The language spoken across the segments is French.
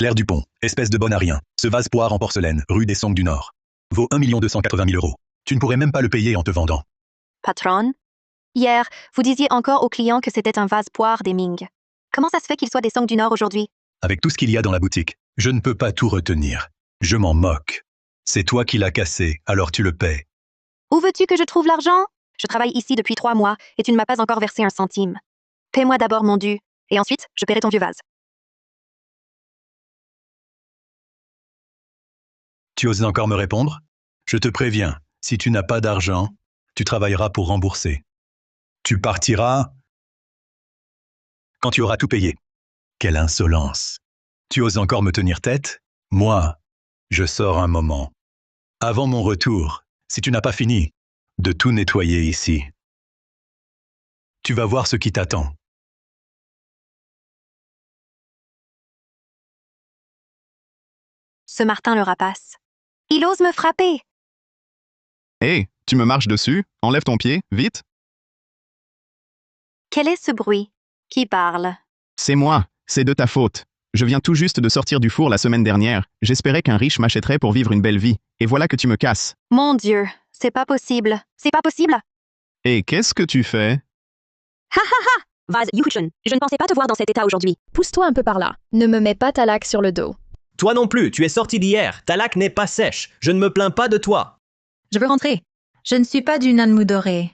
Claire Dupont, espèce de bonne à rien. Ce vase poire en porcelaine, rue des Sangles du Nord. Vaut 1 280 000 euros. Tu ne pourrais même pas le payer en te vendant. Patronne? Hier, vous disiez encore aux clients que c'était un vase poire des Ming. Comment ça se fait qu'il soit des Sangles du Nord aujourd'hui? Avec tout ce qu'il y a dans la boutique, je ne peux pas tout retenir. Je m'en moque. C'est toi qui l'as cassé, alors tu le paies. Où veux-tu que je trouve l'argent? Je travaille ici depuis 3 mois et tu ne m'as pas encore versé un centime. Paie-moi d'abord mon dû, et ensuite, je paierai ton vieux vase. Tu oses encore me répondre? Je te préviens, si tu n'as pas d'argent, tu travailleras pour rembourser. Tu partiras quand tu auras tout payé. Quelle insolence! Tu oses encore me tenir tête? Moi, je sors un moment. Avant mon retour, si tu n'as pas fini de tout nettoyer ici, tu vas voir ce qui t'attend. Ce Martin le rapace. Il ose me frapper. Hé, tu me marches dessus? Enlève ton pied, vite! Quel est ce bruit? Qui parle? C'est moi, c'est de ta faute. Je viens tout juste de sortir du four la semaine dernière. J'espérais qu'un riche m'achèterait pour vivre une belle vie. Et voilà que tu me casses. Mon Dieu, c'est pas possible. C'est pas possible. Et qu'est-ce que tu fais? Ha ha ha! Vase Yuchun, je ne pensais pas te voir dans cet état aujourd'hui. Pousse-toi un peu par là. Ne me mets pas ta laque sur le dos. Toi non plus, tu es sorti d'hier. Ta laque n'est pas sèche. Je ne me plains pas de toi. Je veux rentrer. Je ne suis pas du nan doré.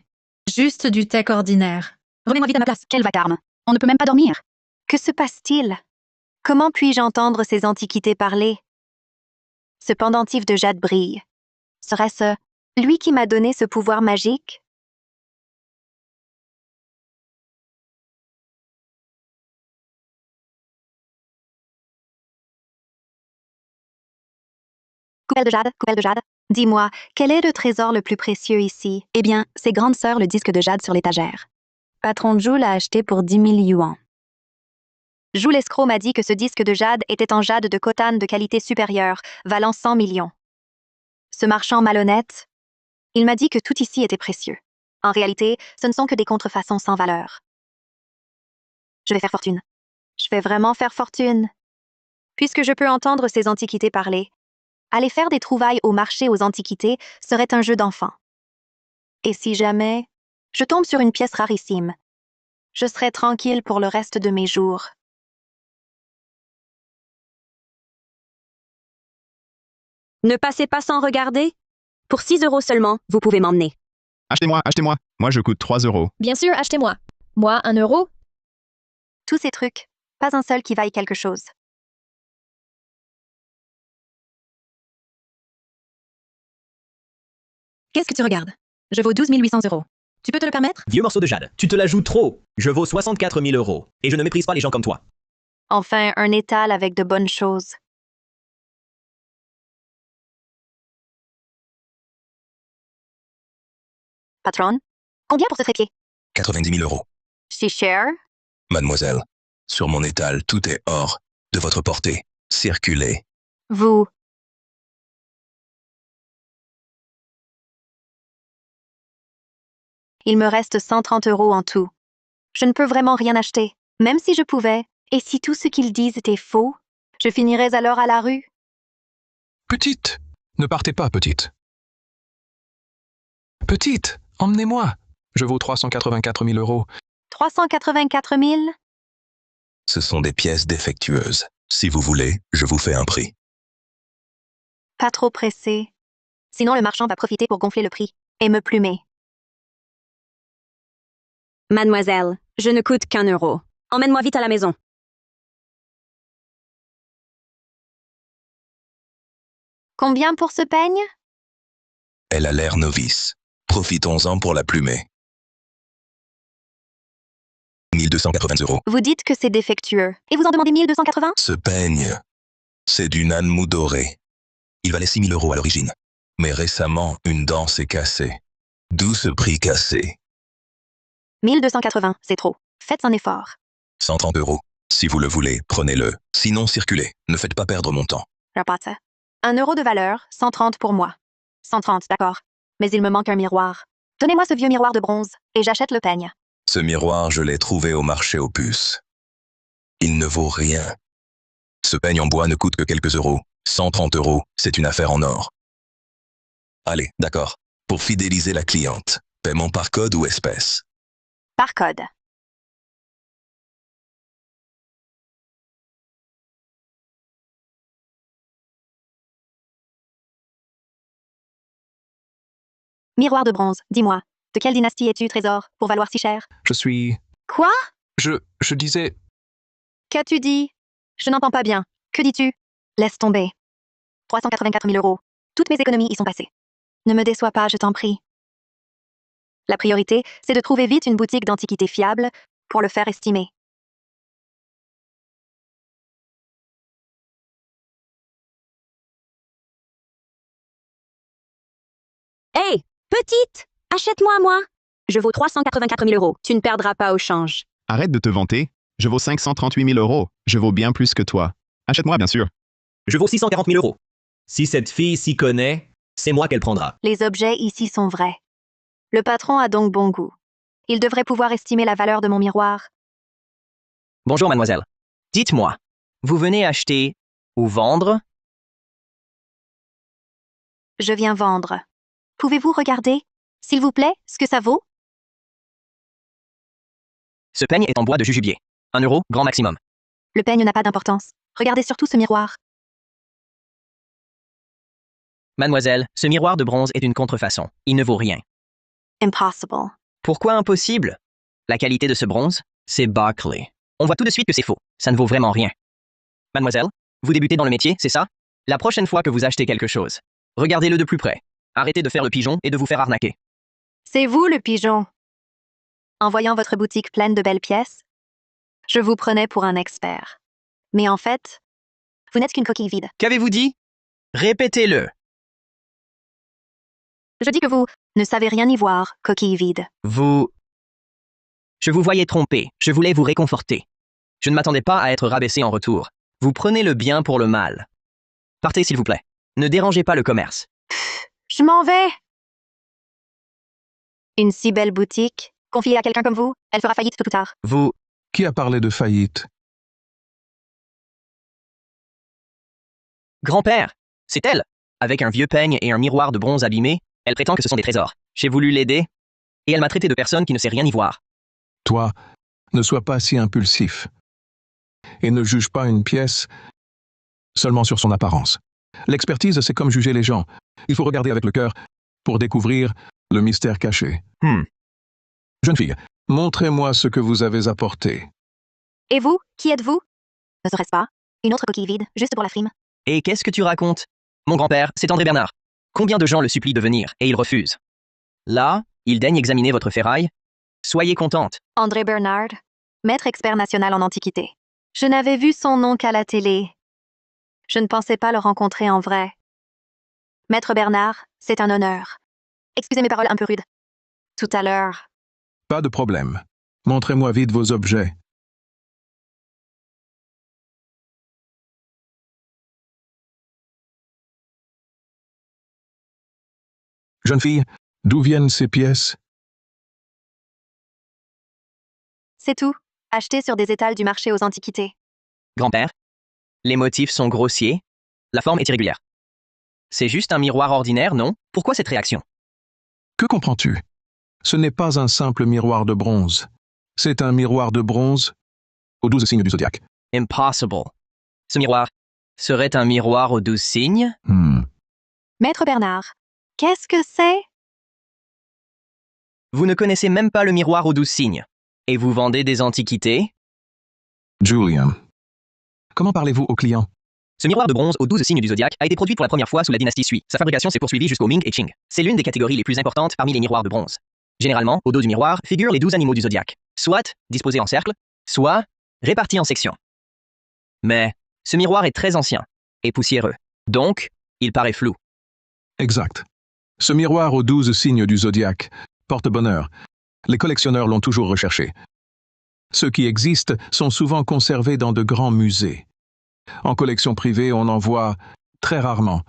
Juste du tech ordinaire. Remets-moi vite à ma place. Quel vacarme. On ne peut même pas dormir. Que se passe-t-il? Comment puis-je entendre ces antiquités parler? Ce pendentif de jade brille. Serait-ce lui qui m'a donné ce pouvoir magique? Coupelle de jade, coupelle de jade. Dis-moi, quel est le trésor le plus précieux ici? Eh bien, c'est grande sœur le disque de jade sur l'étagère. Patron Zhou l'a acheté pour 10 000 yuans. Zhou l'escroc m'a dit que ce disque de jade était en jade de Khotan de qualité supérieure, valant 100 millions. Ce marchand malhonnête, il m'a dit que tout ici était précieux. En réalité, ce ne sont que des contrefaçons sans valeur. Je vais faire fortune. Je vais vraiment faire fortune. Puisque je peux entendre ces antiquités parler, aller faire des trouvailles au marché aux antiquités serait un jeu d'enfant. Et si jamais je tombe sur une pièce rarissime, je serai tranquille pour le reste de mes jours. Ne passez pas sans regarder. Pour 6 € seulement, vous pouvez m'emmener. Achetez-moi, achetez-moi. Moi, je coûte 3 €. Bien sûr, achetez-moi. Moi, 1 euro? Tous ces trucs, pas un seul qui vaille quelque chose. Qu'est-ce que tu regardes? Je vaux 12 800 €. Tu peux te le permettre? Vieux morceau de jade, tu te la joues trop. Je vaux 64 000 euros. Et je ne méprise pas les gens comme toi. Enfin, un étal avec de bonnes choses. Patronne, combien pour ce trépied? 90 000 euros. Si cher? Mademoiselle, sur mon étal, tout est hors de votre portée. Circulez. Vous. Il me reste 130 € en tout. Je ne peux vraiment rien acheter, même si je pouvais. Et si tout ce qu'ils disent était faux, je finirais alors à la rue. Petite, ne partez pas, petite. Petite, emmenez-moi. Je vaux 384 000 euros. 384 000? Ce sont des pièces défectueuses. Si vous voulez, je vous fais un prix. Pas trop pressé. Sinon, le marchand va profiter pour gonfler le prix et me plumer. Mademoiselle, je ne coûte qu'1 euro. Emmène-moi vite à la maison. Combien pour ce peigne? Elle a l'air novice. Profitons-en pour la plumer. 1 280 €. Vous dites que c'est défectueux. Et vous en demandez 1 280? Ce peigne, c'est du nanmou doré. Il valait 6 000 € à l'origine. Mais récemment, une dent s'est cassée. D'où ce prix cassé. 1 280, c'est trop. Faites un effort. 130 €. Si vous le voulez, prenez-le. Sinon, circulez. Ne faites pas perdre mon temps. Rapata. 1 euro de valeur, 130 pour moi. 130, d'accord. Mais il me manque un miroir. Donnez-moi ce vieux miroir de bronze, et j'achète le peigne. Ce miroir, je l'ai trouvé au marché aux puces. Il ne vaut rien. Ce peigne en bois ne coûte que quelques euros. 130 euros, c'est une affaire en or. Allez, d'accord. Pour fidéliser la cliente, paiement par code ou espèce. Par code. Miroir de bronze, dis-moi, de quelle dynastie es-tu, trésor, pour valoir si cher? Je suis... Quoi? Je disais... Qu'as-tu dit? Je n'entends pas bien. Que dis-tu? Laisse tomber. 384 000 euros. Toutes mes économies y sont passées. Ne me déçois pas, je t'en prie. La priorité, c'est de trouver vite une boutique d'antiquités fiable pour le faire estimer. Hey, petite! Achète-moi, moi! Je vaux 384 000 euros. Tu ne perdras pas au change. Arrête de te vanter. Je vaux 538 000 euros. Je vaux bien plus que toi. Achète-moi, bien sûr. Je vaux 640 000 euros. Si cette fille s'y connaît, c'est moi qu'elle prendra. Les objets ici sont vrais. Le patron a donc bon goût. Il devrait pouvoir estimer la valeur de mon miroir. Bonjour, mademoiselle. Dites-moi, vous venez acheter ou vendre? Je viens vendre. Pouvez-vous regarder, s'il vous plaît, ce que ça vaut? Ce peigne est en bois de jujubier. 1 euro, grand maximum. Le peigne n'a pas d'importance. Regardez surtout ce miroir. Mademoiselle, ce miroir de bronze est une contrefaçon. Il ne vaut rien. Impossible. Pourquoi impossible? La qualité de ce bronze, c'est Barclay. On voit tout de suite que c'est faux. Ça ne vaut vraiment rien. Mademoiselle, vous débutez dans le métier, c'est ça? La prochaine fois que vous achetez quelque chose, regardez-le de plus près. Arrêtez de faire le pigeon et de vous faire arnaquer. C'est vous le pigeon. En voyant votre boutique pleine de belles pièces, je vous prenais pour un expert. Mais en fait, vous n'êtes qu'une coquille vide. Qu'avez-vous dit? Répétez-le. Je dis que vous ne savez rien y voir, coquille vide. Je vous voyais tromper. Je voulais vous réconforter. Je ne m'attendais pas à être rabaissé en retour. Vous prenez le bien pour le mal. Partez, s'il vous plaît. Ne dérangez pas le commerce. Je m'en vais. Une si belle boutique, confiée à quelqu'un comme vous, elle fera faillite tôt ou tard. Qui a parlé de faillite? Grand-père, c'est elle. Avec un vieux peigne et un miroir de bronze abîmé, elle prétend que ce sont des trésors. J'ai voulu l'aider, et elle m'a traité de personne qui ne sait rien y voir. Toi, ne sois pas si impulsif. Et ne juge pas une pièce seulement sur son apparence. L'expertise, c'est comme juger les gens. Il faut regarder avec le cœur pour découvrir le mystère caché. Jeune fille, montrez-moi ce que vous avez apporté. Et vous, qui êtes-vous? Ne serait-ce pas une autre coquille vide, juste pour la frime? Et qu'est-ce que tu racontes? Mon grand-père, c'est André Bernard. Combien de gens le supplient de venir, et il refuse? Là, il daigne examiner votre ferraille. Soyez contente. André Bernard, maître expert national en antiquité. Je n'avais vu son nom qu'à la télé. Je ne pensais pas le rencontrer en vrai. Maître Bernard, c'est un honneur. Excusez mes paroles un peu rudes. Tout à l'heure. Pas de problème. Montrez-moi vite vos objets. Jeune fille, d'où viennent ces pièces? C'est tout. Acheté sur des étals du marché aux antiquités. Grand-père, les motifs sont grossiers. La forme est irrégulière. C'est juste un miroir ordinaire, non? Pourquoi cette réaction? Que comprends-tu? Ce n'est pas un simple miroir de bronze. C'est un miroir de bronze aux 12 signes du zodiaque. Impossible. Ce miroir serait un miroir aux 12 signes? Maître Bernard, qu'est-ce que c'est? Vous ne connaissez même pas le miroir aux 12 signes. Et vous vendez des antiquités? Julian, comment parlez-vous aux clients? Ce miroir de bronze aux 12 signes du zodiaque a été produit pour la première fois sous la dynastie Sui. Sa fabrication s'est poursuivie jusqu'au Ming et Qing. C'est l'une des catégories les plus importantes parmi les miroirs de bronze. Généralement, au dos du miroir figurent les 12 animaux du zodiaque, soit disposés en cercle, soit répartis en sections. Mais ce miroir est très ancien et poussiéreux, donc il paraît flou. Exact. Ce miroir aux 12 signes du zodiaque porte bonheur. Les collectionneurs l'ont toujours recherché. Ceux qui existent sont souvent conservés dans de grands musées. En collection privée, on en voit très rarement.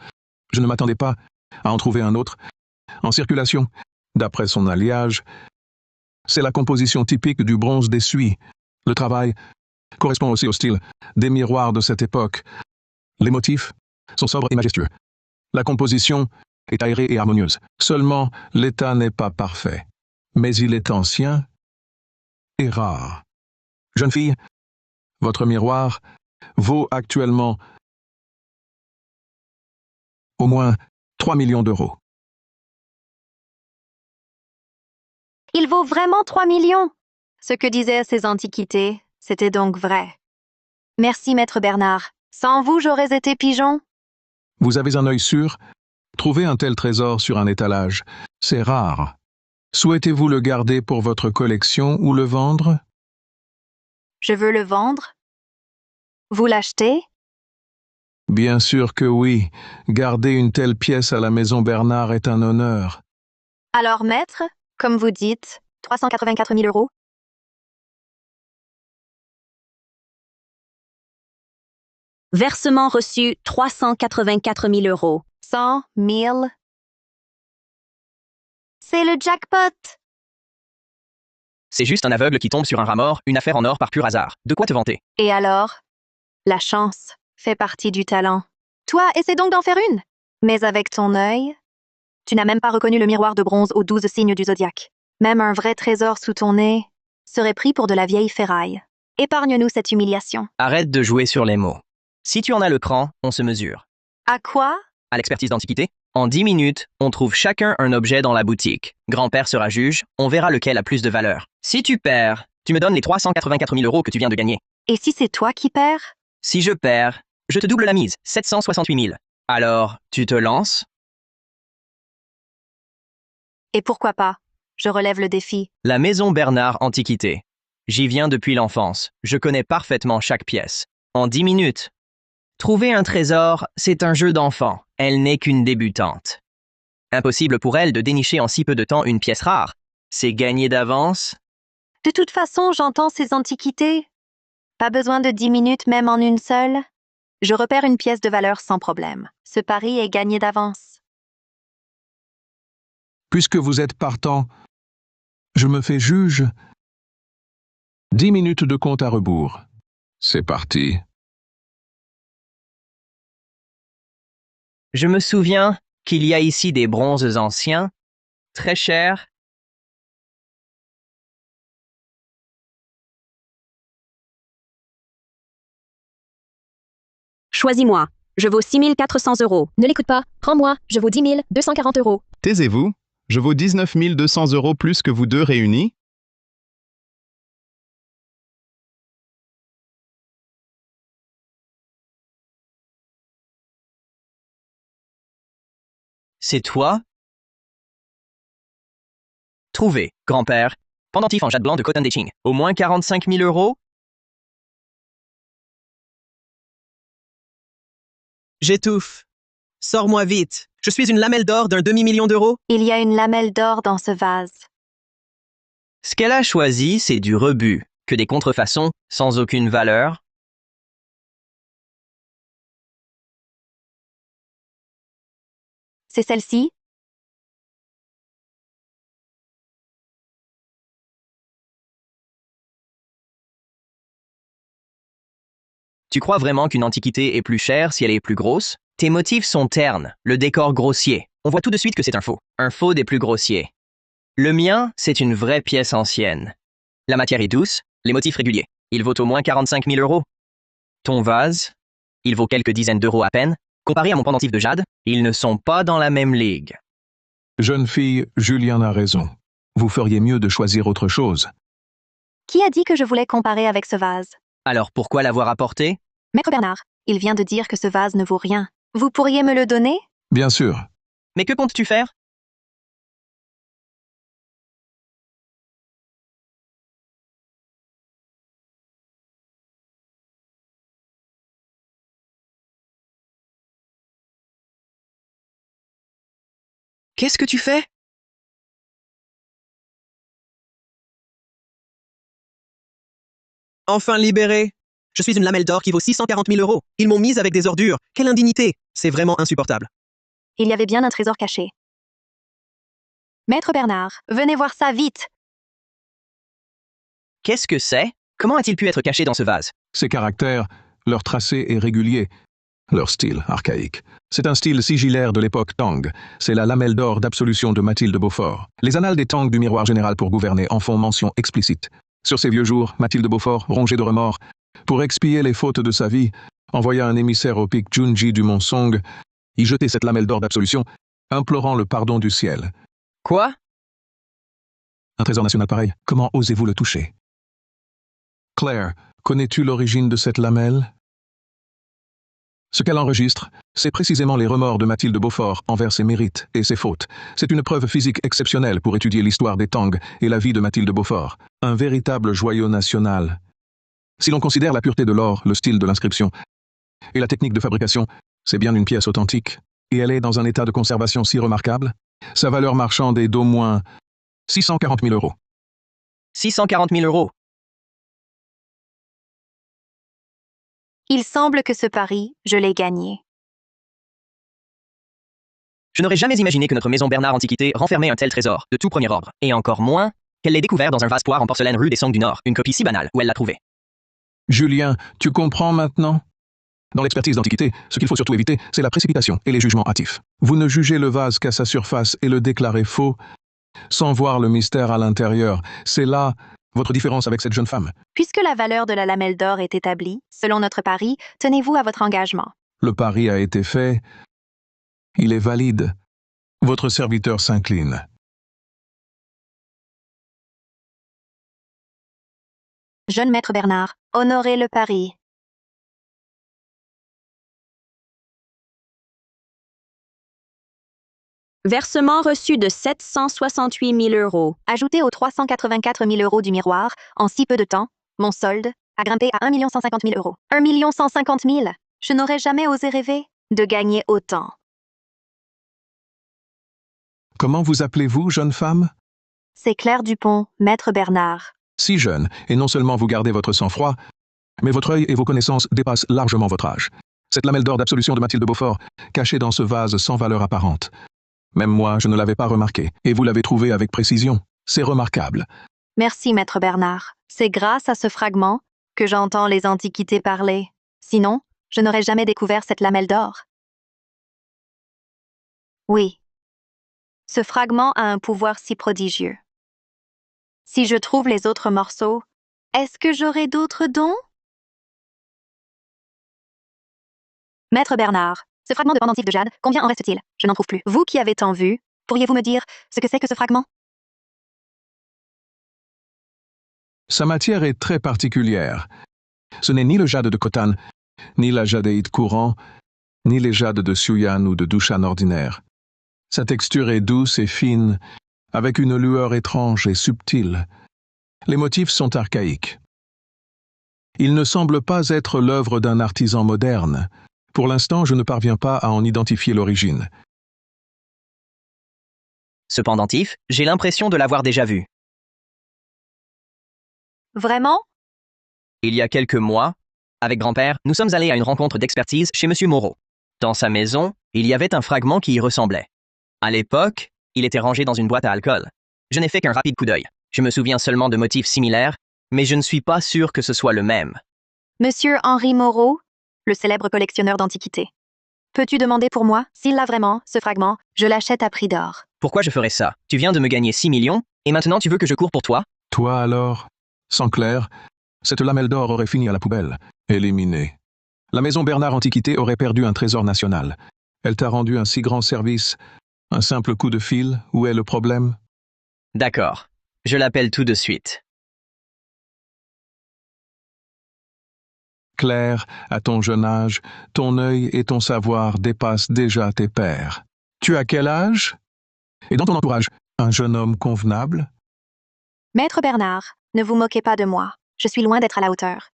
Je ne m'attendais pas à en trouver un autre. En circulation, d'après son alliage, c'est la composition typique du bronze des Sui. Le travail correspond aussi au style des miroirs de cette époque. Les motifs sont sobres et majestueux. La composition est aérée et harmonieuse. Seulement, l'état n'est pas parfait. Mais il est ancien et rare. Jeune fille, votre miroir vaut actuellement au moins 3 millions d'euros. Il vaut vraiment 3 millions. Ce que disaient ces antiquités, c'était donc vrai. Merci, Maître Bernard. Sans vous, j'aurais été pigeon. Vous avez un œil sûr? Trouver un tel trésor sur un étalage, c'est rare. Souhaitez-vous le garder pour votre collection ou le vendre? Je veux le vendre. Vous l'achetez? Bien sûr que oui. Garder une telle pièce à la maison Bernard est un honneur. Alors, maître, comme vous dites, 384 000 euros. Versement reçu 384 000 euros. 100 000. C'est le jackpot. C'est juste un aveugle qui tombe sur un rat mort, une affaire en or par pur hasard. De quoi te vanter? Et alors? La chance fait partie du talent. Toi, essaie donc d'en faire une. Mais avec ton œil, tu n'as même pas reconnu le miroir de bronze aux 12 signes du zodiaque. Même un vrai trésor sous ton nez serait pris pour de la vieille ferraille. Épargne-nous cette humiliation. Arrête de jouer sur les mots. Si tu en as le cran, on se mesure. À quoi? À l'expertise d'antiquité, en 10 minutes, on trouve chacun un objet dans la boutique. Grand-père sera juge, on verra lequel a plus de valeur. Si tu perds, tu me donnes les 384 000 euros que tu viens de gagner. Et si c'est toi qui perds? Si je perds, je te double la mise, 768 000. Alors, tu te lances? Et pourquoi pas? Je relève le défi. La maison Bernard Antiquité. J'y viens depuis l'enfance. Je connais parfaitement chaque pièce. En 10 minutes. Trouver un trésor, c'est un jeu d'enfant. Elle n'est qu'une débutante. Impossible pour elle de dénicher en si peu de temps une pièce rare. C'est gagné d'avance. De toute façon, j'entends ces antiquités. Pas besoin de 10 minutes, même en une seule. Je repère une pièce de valeur sans problème. Ce pari est gagné d'avance. Puisque vous êtes partant, je me fais juge. 10 minutes de compte à rebours. C'est parti. Je me souviens qu'il y a ici des bronzes anciens, très chers. Choisis-moi. Je vaux 6 400 euros. Ne l'écoute pas. Prends-moi. Je vaux 10 240 euros. Taisez-vous. Je vaux 19 200 euros plus que vous deux réunis. C'est toi? Trouvé, grand-père. Pendentif en jade blanc de Cotton Detching. Au moins 45 000 euros? J'étouffe. Sors-moi vite. Je suis une lamelle d'or d'un demi-million d'euros. Il y a une lamelle d'or dans ce vase. Ce qu'elle a choisi, c'est du rebut, que des contrefaçons sans aucune valeur. C'est celle-ci? Tu crois vraiment qu'une antiquité est plus chère si elle est plus grosse? Tes motifs sont ternes, le décor grossier. On voit tout de suite que c'est un faux. Un faux des plus grossiers. Le mien, c'est une vraie pièce ancienne. La matière est douce, les motifs réguliers. Il vaut au moins 45 000 euros. Ton vase, il vaut quelques dizaines d'euros à peine. Comparé à mon pendentif de jade, ils ne sont pas dans la même ligue. Jeune fille, Julien a raison. Vous feriez mieux de choisir autre chose. Qui a dit que je voulais comparer avec ce vase? Alors pourquoi l'avoir apporté? Maître Bernard, il vient de dire que ce vase ne vaut rien. Vous pourriez me le donner? Bien sûr. Mais que comptes-tu faire? Qu'est-ce que tu fais? Enfin libéré. Je suis une lamelle d'or qui vaut 640 000 euros. Ils m'ont mise avec des ordures. Quelle indignité! C'est vraiment insupportable. Il y avait bien un trésor caché. Maître Bernard, venez voir ça vite. Qu'est-ce que c'est? Comment a-t-il pu être caché dans ce vase? Ces caractères, leur tracé est régulier, leur style archaïque. C'est un style sigillaire de l'époque Tang. C'est la lamelle d'or d'absolution de Mathilde Beaufort. Les annales des Tang du miroir général pour gouverner en font mention explicite. Sur ses vieux jours, Mathilde Beaufort, rongée de remords, pour expier les fautes de sa vie, envoya un émissaire au pic Junji du mont Song, y jeter cette lamelle d'or d'absolution, implorant le pardon du ciel. Quoi? Un trésor national pareil, comment osez-vous le toucher? Claire, connais-tu l'origine de cette lamelle? Ce qu'elle enregistre, c'est précisément les remords de Mathilde Beaufort envers ses mérites et ses fautes. C'est une preuve physique exceptionnelle pour étudier l'histoire des Tang et la vie de Mathilde Beaufort. Un véritable joyau national. Si l'on considère la pureté de l'or, le style de l'inscription et la technique de fabrication, c'est bien une pièce authentique. Et elle est dans un état de conservation si remarquable. Sa valeur marchande est d'au moins 640 000 euros. 640 000 euros. Il semble que ce pari, je l'ai gagné. Je n'aurais jamais imaginé que notre maison Bernard Antiquité renfermait un tel trésor, de tout premier ordre, et encore moins qu'elle l'ait découvert dans un vase poire en porcelaine rue des Song du Nord, une copie si banale, où elle l'a trouvé. Julien, tu comprends maintenant? Dans l'expertise d'Antiquité, ce qu'il faut surtout éviter, c'est la précipitation et les jugements hâtifs. Vous ne jugez le vase qu'à sa surface et le déclarez faux, sans voir le mystère à l'intérieur. C'est là votre différence avec cette jeune femme. Puisque la valeur de la lamelle d'or est établie, selon notre pari, tenez-vous à votre engagement. Le pari a été fait. Il est valide. Votre serviteur s'incline. Jeune maître Bernard, honorez le pari. Versement reçu de 768 000 euros. Ajoutez aux 384 000 euros du miroir, en si peu de temps, mon solde a grimpé à 1 150 000 euros. 1 150 000. Je n'aurais jamais osé rêver de gagner autant. Comment vous appelez-vous, jeune femme? C'est Claire Dupont, maître Bernard. Si jeune, et non seulement vous gardez votre sang-froid, mais votre œil et vos connaissances dépassent largement votre âge. Cette lamelle d'or d'absolution de Mathilde Beaufort, cachée dans ce vase sans valeur apparente. Même moi, je ne l'avais pas remarqué, et vous l'avez trouvée avec précision. C'est remarquable. Merci, maître Bernard. C'est grâce à ce fragment que j'entends les antiquités parler. Sinon, je n'aurais jamais découvert cette lamelle d'or. Oui. Ce fragment a un pouvoir si prodigieux. Si je trouve les autres morceaux, est-ce que j'aurai d'autres dons? Maître Bernard, ce fragment de pendentif de jade, combien en reste-t-il? Je n'en trouve plus. Vous qui avez tant vu, pourriez-vous me dire ce que c'est que ce fragment? Sa matière est très particulière. Ce n'est ni le jade de Khotan, ni la jadéite courant, ni les jades de Suyan ou de Dushan ordinaire. Sa texture est douce et fine, avec une lueur étrange et subtile. Les motifs sont archaïques. Il ne semble pas être l'œuvre d'un artisan moderne. Pour l'instant, je ne parviens pas à en identifier l'origine. Ce pendentif, j'ai l'impression de l'avoir déjà vu. Vraiment? Il y a quelques mois, avec grand-père, nous sommes allés à une rencontre d'expertise chez M. Moreau. Dans sa maison, il y avait un fragment qui y ressemblait. À l'époque, il était rangé dans une boîte à alcool. Je n'ai fait qu'un rapide coup d'œil. Je me souviens seulement de motifs similaires, mais je ne suis pas sûr que ce soit le même. Monsieur Henri Moreau, le célèbre collectionneur d'antiquités. Peux-tu demander pour moi, s'il l'a vraiment, ce fragment, je l'achète à prix d'or. Pourquoi je ferais ça? Tu viens de me gagner 6 millions, et maintenant tu veux que je cours pour toi? Toi alors? Sans Claire, cette lamelle d'or aurait fini à la poubelle, éliminée. La maison Bernard Antiquité aurait perdu un trésor national. Elle t'a rendu un si grand service. Un simple coup de fil, où est le problème? D'accord. Je l'appelle tout de suite. Claire, à ton jeune âge, ton œil et ton savoir dépassent déjà tes pairs. Tu as quel âge? Et dans ton entourage, un jeune homme convenable? Maître Bernard, ne vous moquez pas de moi. Je suis loin d'être à la hauteur.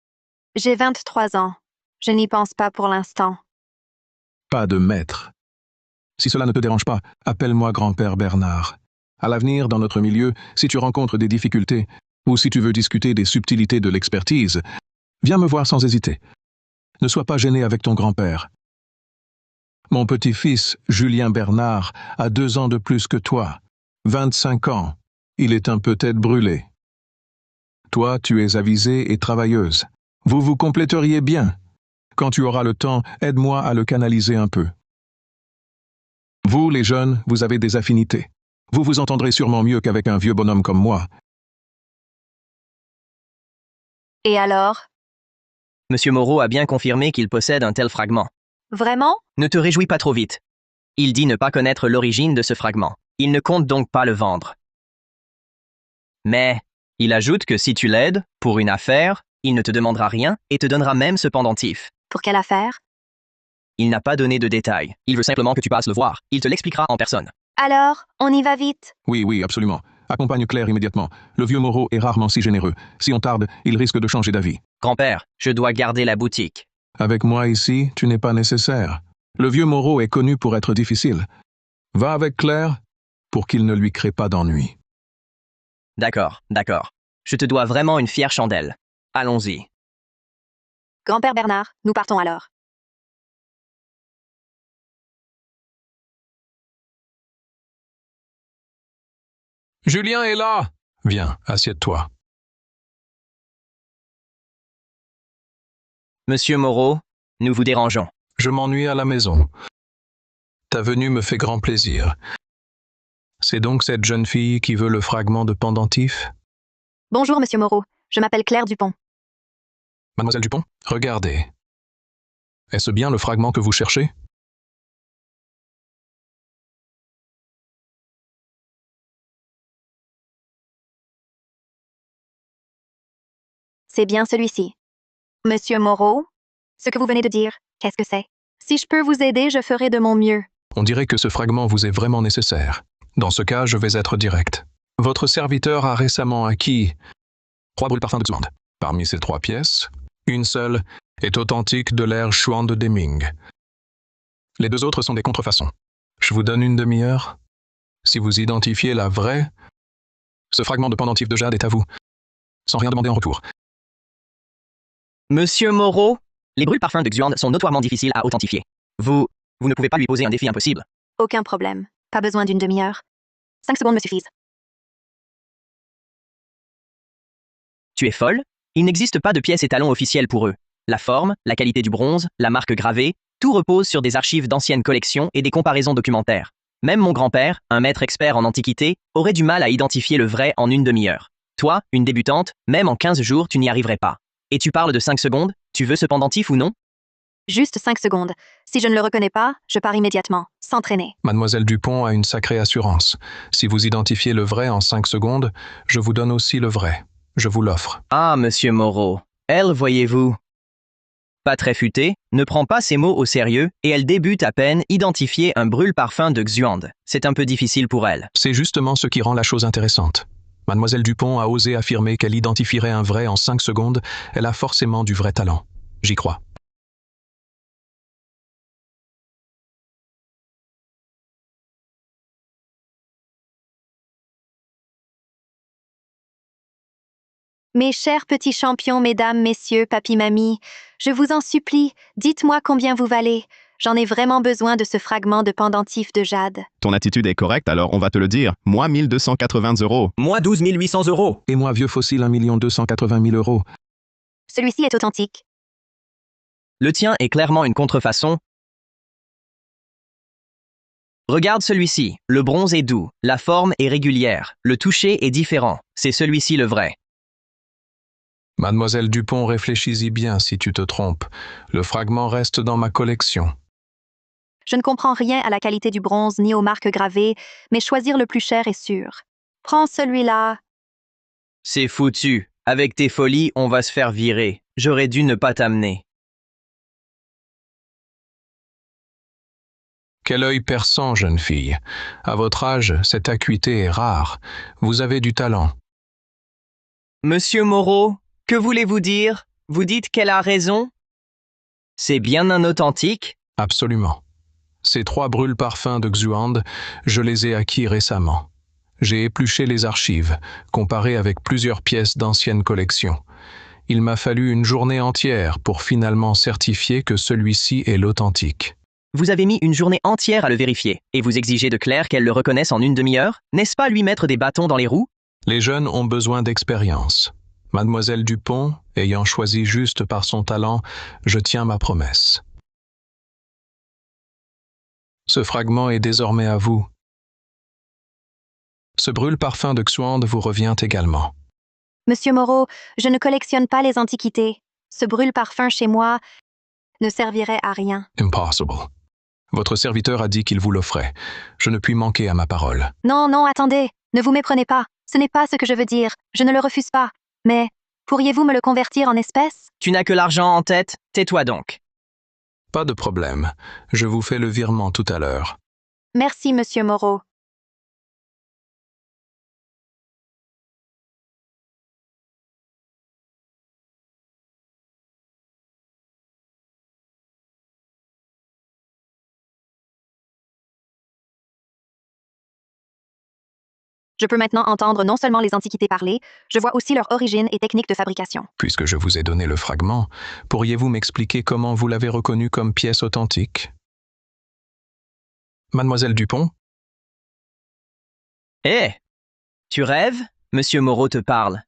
J'ai 23 ans. Je n'y pense pas pour l'instant. Pas de maître. Si cela ne te dérange pas, appelle-moi grand-père Bernard. À l'avenir, dans notre milieu, si tu rencontres des difficultés, ou si tu veux discuter des subtilités de l'expertise, viens me voir sans hésiter. Ne sois pas gêné avec ton grand-père. Mon petit-fils, Julien Bernard, a 2 ans de plus que toi. 25 ans. Il est un peu tête brûlée. Toi, tu es avisée et travailleuse. Vous vous compléteriez bien. Quand tu auras le temps, aide-moi à le canaliser un peu. Vous, les jeunes, vous avez des affinités. Vous vous entendrez sûrement mieux qu'avec un vieux bonhomme comme moi. Et alors? Monsieur Moreau a bien confirmé qu'il possède un tel fragment. Vraiment? Ne te réjouis pas trop vite. Il dit ne pas connaître l'origine de ce fragment. Il ne compte donc pas le vendre. Mais il ajoute que si tu l'aides, pour une affaire, il ne te demandera rien et te donnera même ce pendentif. Pour quelle affaire? Il n'a pas donné de détails. Il veut simplement que tu passes le voir. Il te l'expliquera en personne. Alors, on y va vite. Oui, absolument. Accompagne Claire immédiatement. Le vieux Moreau est rarement si généreux. Si on tarde, il risque de changer d'avis. Grand-père, je dois garder la boutique. Avec moi ici, tu n'es pas nécessaire. Le vieux Moreau est connu pour être difficile. Va avec Claire pour qu'il ne lui crée pas d'ennui. D'accord. Je te dois vraiment une fière chandelle. Allons-y. Grand-père Bernard, nous partons alors. Julien est là! Viens, assieds-toi. Monsieur Moreau, nous vous dérangeons. Je m'ennuie à la maison. Ta venue me fait grand plaisir. C'est donc cette jeune fille qui veut le fragment de pendentif? Bonjour, monsieur Moreau. Je m'appelle Claire Dupont. Mademoiselle Dupont, regardez. Est-ce bien le fragment que vous cherchez? C'est bien celui-ci. Monsieur Moreau? Ce que vous venez de dire, qu'est-ce que c'est? Si je peux vous aider, je ferai de mon mieux. On dirait que ce fragment vous est vraiment nécessaire. Dans ce cas, je vais être direct. Votre serviteur a récemment acquis 3 brûles parfums de Xuand. Parmi ces 3 pièces, une seule est authentique de l'ère Xuand de Deming. Les 2 autres sont des contrefaçons. Je vous donne une demi-heure. Si vous identifiez la vraie, ce fragment de pendentif de jade est à vous, sans rien demander en retour. Monsieur Moreau, les brûles parfums de Xuand sont notoirement difficiles à authentifier. Vous ne pouvez pas lui poser un défi impossible. Aucun problème. Pas besoin d'une demi-heure. 5 secondes me suffisent. Tu es folle? Il n'existe pas de pièce étalon officielle pour eux. La forme, la qualité du bronze, la marque gravée, tout repose sur des archives d'anciennes collections et des comparaisons documentaires. Même mon grand-père, un maître expert en antiquité, aurait du mal à identifier le vrai en une demi-heure. Toi, une débutante, même en 15 jours, tu n'y arriverais pas. Et tu parles de 5 secondes? Tu veux ce pendentif ou non? Juste 5 secondes. Si je ne le reconnais pas, je pars immédiatement, sans traîner. Mademoiselle Dupont a une sacrée assurance. Si vous identifiez le vrai en 5 secondes, je vous donne aussi le vrai. Je vous l'offre. Ah, monsieur Moreau. Elle, voyez-vous, pas très futée, ne prend pas ses mots au sérieux et elle débute à peine identifier un brûle-parfum de Xuand. C'est un peu difficile pour elle. C'est justement ce qui rend la chose intéressante. Mademoiselle Dupont a osé affirmer qu'elle identifierait un vrai en 5 secondes. Elle a forcément du vrai talent. J'y crois. Mes chers petits champions, mesdames, messieurs, papy-mamie, je vous en supplie, dites-moi combien vous valez. J'en ai vraiment besoin de ce fragment de pendentif de jade. Ton attitude est correcte, alors on va te le dire. Moi, 1280 €. Moi, 12 800 €. Et moi, vieux fossile, 1 280 000 €. Celui-ci est authentique. Le tien est clairement une contrefaçon. Regarde celui-ci. Le bronze est doux, la forme est régulière, le toucher est différent. C'est celui-ci le vrai. Mademoiselle Dupont, réfléchis-y bien si tu te trompes. Le fragment reste dans ma collection. Je ne comprends rien à la qualité du bronze ni aux marques gravées, mais choisir le plus cher est sûr. Prends celui-là. C'est foutu. Avec tes folies, on va se faire virer. J'aurais dû ne pas t'amener. Quel œil perçant, jeune fille. À votre âge, cette acuité est rare. Vous avez du talent. Monsieur Moreau, que voulez-vous dire? Vous dites qu'elle a raison? C'est bien un authentique? Absolument. Ces 3 brûles parfums de Xuand, je les ai acquis récemment. J'ai épluché les archives, comparé avec plusieurs pièces d'anciennes collections. Il m'a fallu une journée entière pour finalement certifier que celui-ci est l'authentique. Vous avez mis une journée entière à le vérifier, et vous exigez de Claire qu'elle le reconnaisse en une demi-heure? N'est-ce pas lui mettre des bâtons dans les roues? Les jeunes ont besoin d'expérience. Mademoiselle Dupont, ayant choisi juste par son talent, je tiens ma promesse. Ce fragment est désormais à vous. Ce brûle-parfum de Xuand vous revient également. Monsieur Moreau, je ne collectionne pas les antiquités. Ce brûle-parfum chez moi ne servirait à rien. Impossible. Votre serviteur a dit qu'il vous l'offrait. Je ne puis manquer à ma parole. Non, non, attendez, ne vous méprenez pas. Ce n'est pas ce que je veux dire. Je ne le refuse pas. Mais pourriez-vous me le convertir en espèces? Tu n'as que l'argent en tête, tais-toi donc. Pas de problème. Je vous fais le virement tout à l'heure. Merci, monsieur Moreau. Je peux maintenant entendre non seulement les antiquités parler, je vois aussi leur origine et technique de fabrication. Puisque je vous ai donné le fragment, pourriez-vous m'expliquer comment vous l'avez reconnu comme pièce authentique? Mademoiselle Dupont? Hé! Tu rêves? Monsieur Moreau te parle.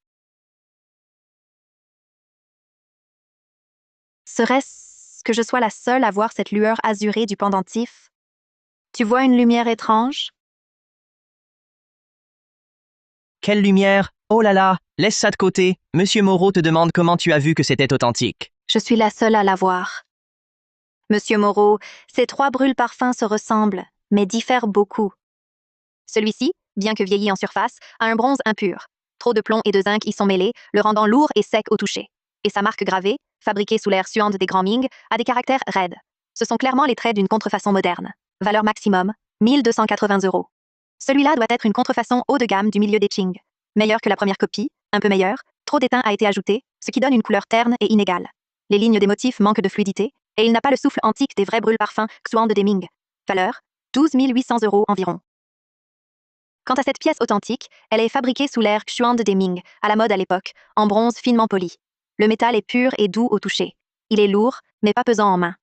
Serait-ce que je sois la seule à voir cette lueur azurée du pendentif? Tu vois une lumière étrange? Quelle lumière! Oh là là! Laisse ça de côté. Monsieur Moreau te demande comment tu as vu que c'était authentique. Je suis la seule à la voir. Monsieur Moreau, ces trois brûle-parfums se ressemblent, mais diffèrent beaucoup. Celui-ci, bien que vieilli en surface, a un bronze impur. Trop de plomb et de zinc y sont mêlés, le rendant lourd et sec au toucher. Et sa marque gravée, fabriquée sous l'ère suante des grands Ming, a des caractères raides. Ce sont clairement les traits d'une contrefaçon moderne. Valeur maximum, 1280 €. Celui-là doit être une contrefaçon haut de gamme du milieu des Qing. Meilleure que la première copie, un peu meilleure, trop d'étain a été ajouté, ce qui donne une couleur terne et inégale. Les lignes des motifs manquent de fluidité, et il n'a pas le souffle antique des vrais brûle-parfums Xuand des Ming. Valeur, 12 800 € environ. Quant à cette pièce authentique, elle est fabriquée sous l'ère Xuand des Ming, à la mode à l'époque, en bronze finement poli. Le métal est pur et doux au toucher. Il est lourd, mais pas pesant en main.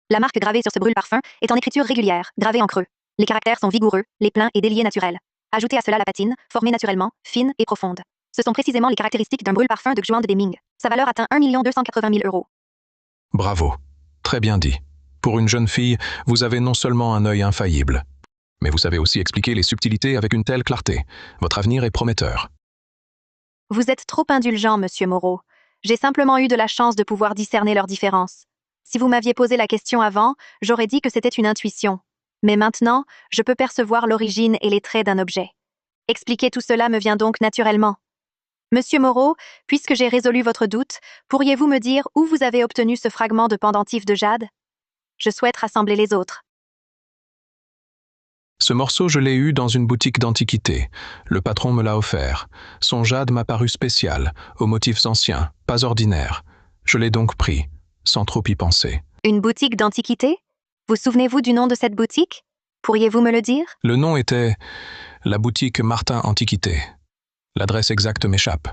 La marque gravée sur ce brûle-parfum est en écriture régulière, gravée en creux. Les caractères sont vigoureux, les pleins et déliés naturels. Ajoutez à cela la patine, formée naturellement, fine et profonde. Ce sont précisément les caractéristiques d'un brûle-parfum de Xuand des Ming. Sa valeur atteint 1 280 000 €. Bravo. Très bien dit. Pour une jeune fille, vous avez non seulement un œil infaillible, mais vous savez aussi expliquer les subtilités avec une telle clarté. Votre avenir est prometteur. Vous êtes trop indulgent, monsieur Moreau. J'ai simplement eu de la chance de pouvoir discerner leurs différences. Si vous m'aviez posé la question avant, j'aurais dit que c'était une intuition. Mais maintenant, je peux percevoir l'origine et les traits d'un objet. Expliquer tout cela me vient donc naturellement. Monsieur Moreau, puisque j'ai résolu votre doute, pourriez-vous me dire où vous avez obtenu ce fragment de pendentif de jade? Je souhaite rassembler les autres. Ce morceau, je l'ai eu dans une boutique d'antiquités. Le patron me l'a offert. Son jade m'a paru spécial, aux motifs anciens, pas ordinaires. Je l'ai donc pris, sans trop y penser. Une boutique d'antiquités? Vous souvenez-vous du nom de cette boutique? Pourriez-vous me le dire? Le nom était la boutique Martin Antiquité. L'adresse exacte m'échappe.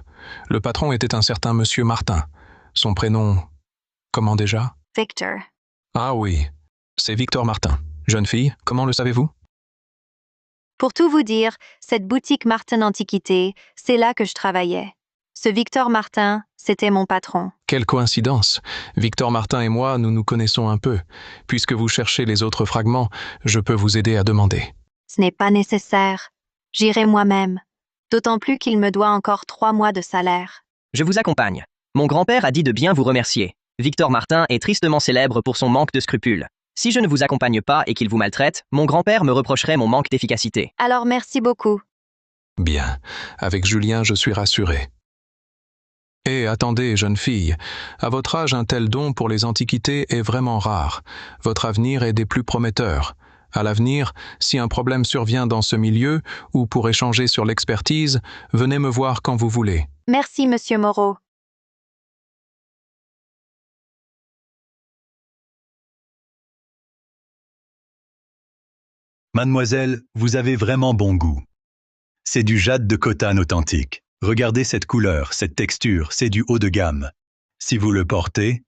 Le patron était un certain monsieur Martin. Son prénom... Comment déjà? Victor. Ah oui, c'est Victor Martin. Jeune fille, comment le savez-vous? Pour tout vous dire, cette boutique Martin Antiquité, c'est là que je travaillais. Ce Victor Martin, c'était mon patron. Quelle coïncidence. Victor Martin et moi, nous nous connaissons un peu. Puisque vous cherchez les autres fragments, je peux vous aider à demander. Ce n'est pas nécessaire. J'irai moi-même. D'autant plus qu'il me doit encore 3 mois de salaire. Je vous accompagne. Mon grand-père a dit de bien vous remercier. Victor Martin est tristement célèbre pour son manque de scrupules. Si je ne vous accompagne pas et qu'il vous maltraite, mon grand-père me reprocherait mon manque d'efficacité. Alors merci beaucoup. Bien. Avec Julien, je suis rassuré. Et attendez, jeune fille, à votre âge, un tel don pour les antiquités est vraiment rare. Votre avenir est des plus prometteurs. À l'avenir, si un problème survient dans ce milieu ou pour échanger sur l'expertise, venez me voir quand vous voulez. Merci, monsieur Moreau. Mademoiselle, vous avez vraiment bon goût. C'est du jade de Khotan authentique. Regardez cette couleur, cette texture, c'est du haut de gamme. Si vous le portez,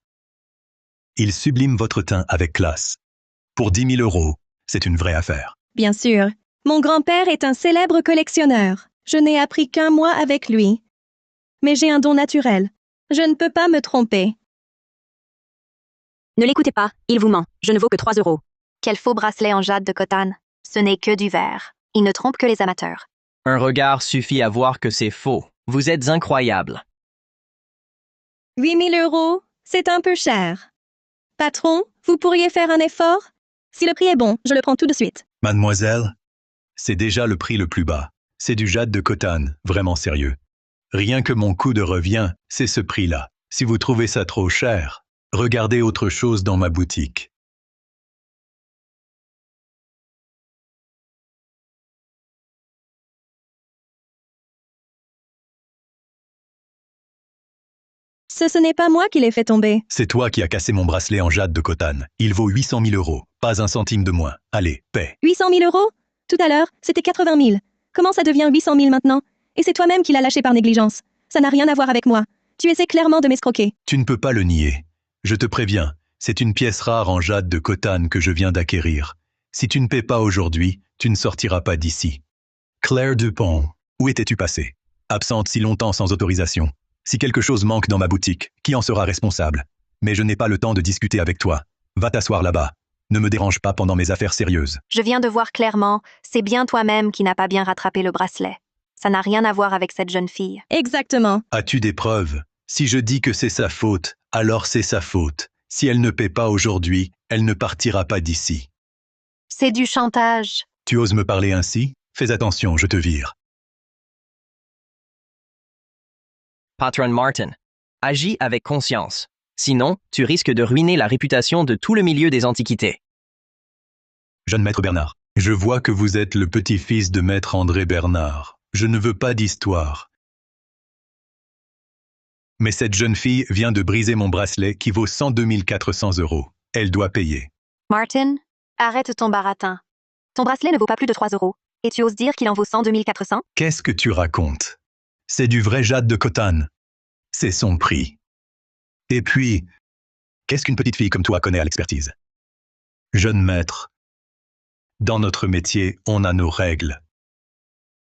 il sublime votre teint avec classe. Pour 10 000 €, c'est une vraie affaire. Bien sûr. Mon grand-père est un célèbre collectionneur. Je n'ai appris qu'un mois avec lui. mais j'ai un don naturel. Je ne peux pas me tromper. Ne l'écoutez pas, il vous ment. Je ne vaux que 3 euros. Quel faux bracelet en jade de Khotan. Ce n'est que du verre. Il ne trompe que les amateurs. Un regard suffit à voir que c'est faux. Vous êtes incroyable. 8 000 euros, c'est un peu cher. Patron, vous pourriez faire un effort? Si le prix est bon, je le prends tout de suite. Mademoiselle, c'est déjà le prix le plus bas. C'est du jade de Khotan, vraiment sérieux. Rien que mon coût de revient, c'est ce prix-là. Si vous trouvez ça trop cher, regardez autre chose dans ma boutique. Ce n'est pas moi qui l'ai fait tomber. C'est toi qui as cassé mon bracelet en jade de Khotan. Il vaut 800 000 euros, pas un centime de moins. Allez, paie. 800 000 euros? Tout à l'heure, c'était 80 000. Comment ça devient 800 000 maintenant? Et c'est toi-même qui l'as lâché par négligence. Ça n'a rien à voir avec moi. Tu essaies clairement de m'escroquer. Tu ne peux pas le nier. Je te préviens, c'est une pièce rare en jade de Khotan que je viens d'acquérir. Si tu ne paies pas aujourd'hui, tu ne sortiras pas d'ici. Claire Dupont, où étais-tu passée? Absente si longtemps sans autorisation. Si quelque chose manque dans ma boutique, qui en sera responsable? Mais je n'ai pas le temps de discuter avec toi. Va t'asseoir là-bas. Ne me dérange pas pendant mes affaires sérieuses. Je viens de voir clairement, c'est bien toi-même qui n'as pas bien rattrapé le bracelet. Ça n'a rien à voir avec cette jeune fille. Exactement. As-tu des preuves? Si je dis que c'est sa faute, alors c'est sa faute. Si elle ne paie pas aujourd'hui, elle ne partira pas d'ici. C'est du chantage. Tu oses me parler ainsi? Fais attention, je te vire. Patron Martin, agis avec conscience. Sinon, tu risques de ruiner la réputation de tout le milieu des antiquités. Jeune maître Bernard, je vois que vous êtes le petit-fils de maître André Bernard. Je ne veux pas d'histoire. Mais cette jeune fille vient de briser mon bracelet qui vaut 102 400 euros. Elle doit payer. Martin, arrête ton baratin. Ton bracelet ne vaut pas plus de 3 euros. Et tu oses dire qu'il en vaut 102 400? Qu'est-ce que tu racontes? C'est du vrai jade de Khotan. C'est son prix. Et puis, qu'est-ce qu'une petite fille comme toi connaît à l'expertise? Jeune maître, dans notre métier, on a nos règles.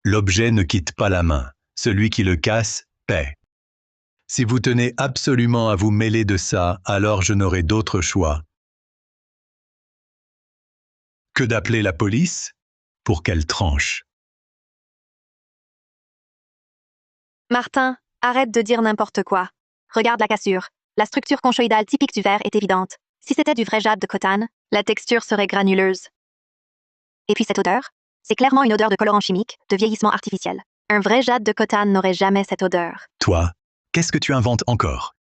L'objet ne quitte pas la main. Celui qui le casse, paie. Si vous tenez absolument à vous mêler de ça, alors je n'aurai d'autre choix que d'appeler la police pour qu'elle tranche. Martin, arrête de dire n'importe quoi. Regarde la cassure. La structure conchoïdale typique du verre est évidente. Si c'était du vrai jade de Khotan, la texture serait granuleuse. Et puis cette odeur? C'est clairement une odeur de colorant chimique, de vieillissement artificiel. Un vrai jade de Khotan n'aurait jamais cette odeur. Toi, qu'est-ce que tu inventes encore?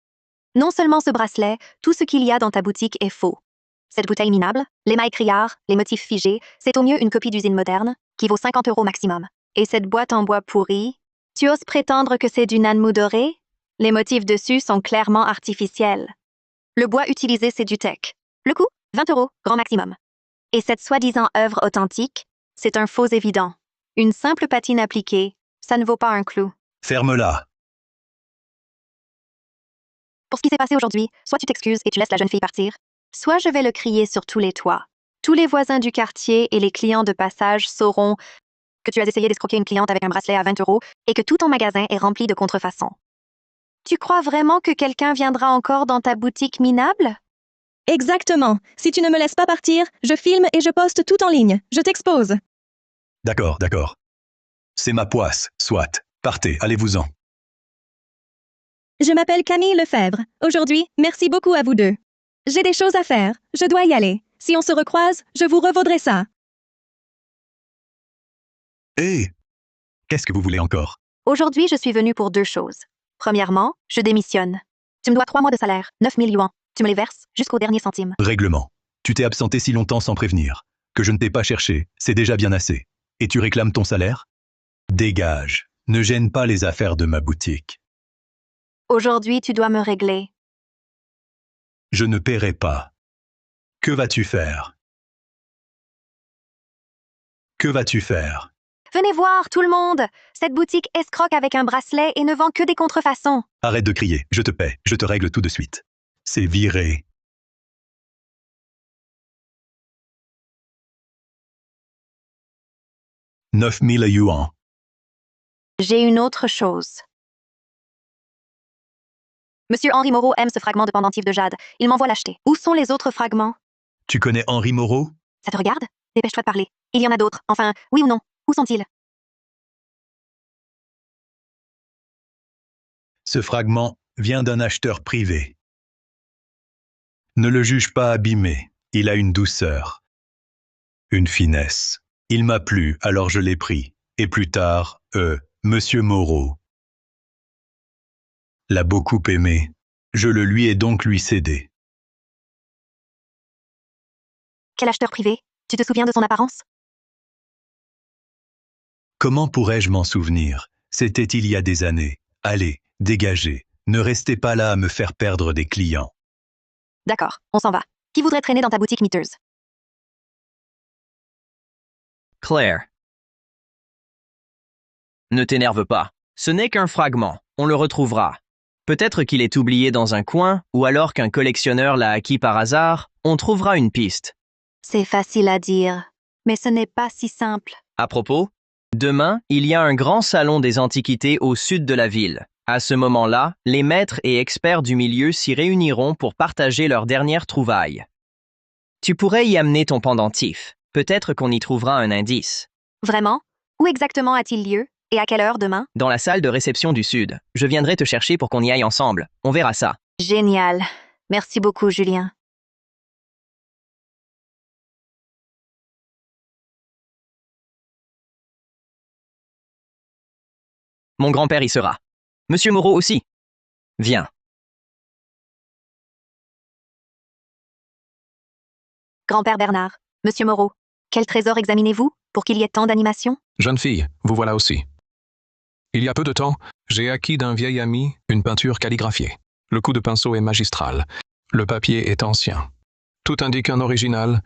Non seulement ce bracelet, tout ce qu'il y a dans ta boutique est faux. Cette bouteille minable, l'émail criard, les motifs figés, c'est au mieux une copie d'usine moderne, qui vaut 50 euros maximum. Et cette boîte en bois pourri, tu oses prétendre que c'est du nanmou doré? Les motifs dessus sont clairement artificiels. Le bois utilisé, c'est du teck. Le coût? 20 euros, grand maximum. Et cette soi-disant œuvre authentique, c'est un faux évident. Une simple patine appliquée, ça ne vaut pas un clou. Ferme-la. Pour ce qui s'est passé aujourd'hui, soit tu t'excuses et tu laisses la jeune fille partir, soit je vais le crier sur tous les toits. Tous les voisins du quartier et les clients de passage sauront que tu as essayé d'escroquer une cliente avec un bracelet à 20 euros et que tout ton magasin est rempli de contrefaçons. Tu crois vraiment que quelqu'un viendra encore dans ta boutique minable? Exactement. Si tu ne me laisses pas partir, je filme et je poste tout en ligne. Je t'expose. D'accord, d'accord. C'est ma poisse, soit. Partez, allez-vous-en. Je m'appelle Camille Lefebvre. Aujourd'hui, merci beaucoup à vous deux. J'ai des choses à faire. Je dois y aller. Si on se recroise, je vous revaudrai ça. Hé! Qu'est-ce que vous voulez encore? Aujourd'hui, je suis venue pour 2 choses. Premièrement, je démissionne. Tu me dois 3 mois de salaire, 9 000 yuans. Tu me les verses jusqu'au dernier centime. Règlement. Tu t'es absenté si longtemps sans prévenir. Que je ne t'ai pas cherché, c'est déjà bien assez. Et tu réclames ton salaire? Dégage. Ne gêne pas les affaires de ma boutique. Aujourd'hui, tu dois me régler. Je ne paierai pas. Que vas-tu faire? Que vas-tu faire? Venez voir, tout le monde! Cette boutique escroque avec un bracelet et ne vend que des contrefaçons. Arrête de crier, je te paie, je te règle tout de suite. C'est viré. $9 000 yuans. J'ai une autre chose. Monsieur Henri Moreau aime ce fragment de pendentif de jade. Il m'envoie l'acheter. Où sont les autres fragments? Tu connais Henri Moreau? Ça te regarde? Dépêche-toi de parler. Il y en a d'autres. Enfin, oui ou non? Où sont-ils? Ce fragment vient d'un acheteur privé. Ne le juge pas abîmé. Il a une douceur, une finesse. Il m'a plu, alors je l'ai pris. Et plus tard, Monsieur Moreau l'a beaucoup aimé. Je le lui ai donc lui cédé. Quel acheteur privé? Tu te souviens de son apparence? Comment pourrais-je m'en souvenir? C'était il y a des années. Allez, dégagez. Ne restez pas là à me faire perdre des clients. D'accord, on s'en va. Qui voudrait traîner dans ta boutique miteuse? Claire. Ne t'énerve pas. Ce n'est qu'un fragment. On le retrouvera. Peut-être qu'il est oublié dans un coin, ou alors qu'un collectionneur l'a acquis par hasard. On trouvera une piste. C'est facile à dire, mais ce n'est pas si simple. À propos, demain, il y a un grand salon des antiquités au sud de la ville. À ce moment-là, les maîtres et experts du milieu s'y réuniront pour partager leurs dernières trouvailles. Tu pourrais y amener ton pendentif. Peut-être qu'on y trouvera un indice. Vraiment? Où exactement a-t-il lieu? Et à quelle heure demain? Dans la salle de réception du sud. Je viendrai te chercher pour qu'on y aille ensemble. On verra ça. Génial. Merci beaucoup, Julien. Mon grand-père y sera. Monsieur Moreau aussi. Viens. Grand-père Bernard, Monsieur Moreau, quel trésor examinez-vous pour qu'il y ait tant d'animation? Jeune fille, vous voilà aussi. Il y a peu de temps, j'ai acquis d'un vieil ami une peinture calligraphiée. Le coup de pinceau est magistral. Le papier est ancien. Tout indique un original,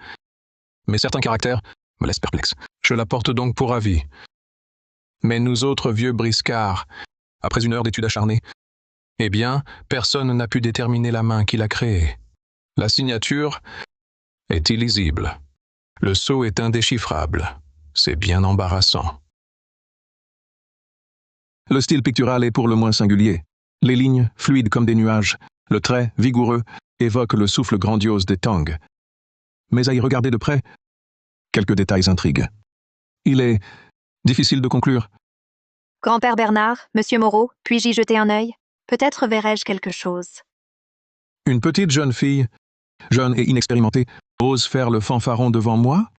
mais certains caractères me laissent perplexe. Je la porte donc pour avis. Mais nous autres vieux briscards, après une heure d'études acharnées, eh bien, personne n'a pu déterminer la main qui l'a créée. La signature est illisible. Le sceau est indéchiffrable. C'est bien embarrassant. Le style pictural est pour le moins singulier. Les lignes, fluides comme des nuages, le trait, vigoureux, évoquent le souffle grandiose des Tang. Mais à y regarder de près, quelques détails intriguent. Il est difficile de conclure. Grand-père Bernard, Monsieur Moreau, puis-je y jeter un œil? Peut-être verrai-je quelque chose. Une petite jeune fille, jeune et inexpérimentée, ose faire le fanfaron devant moi?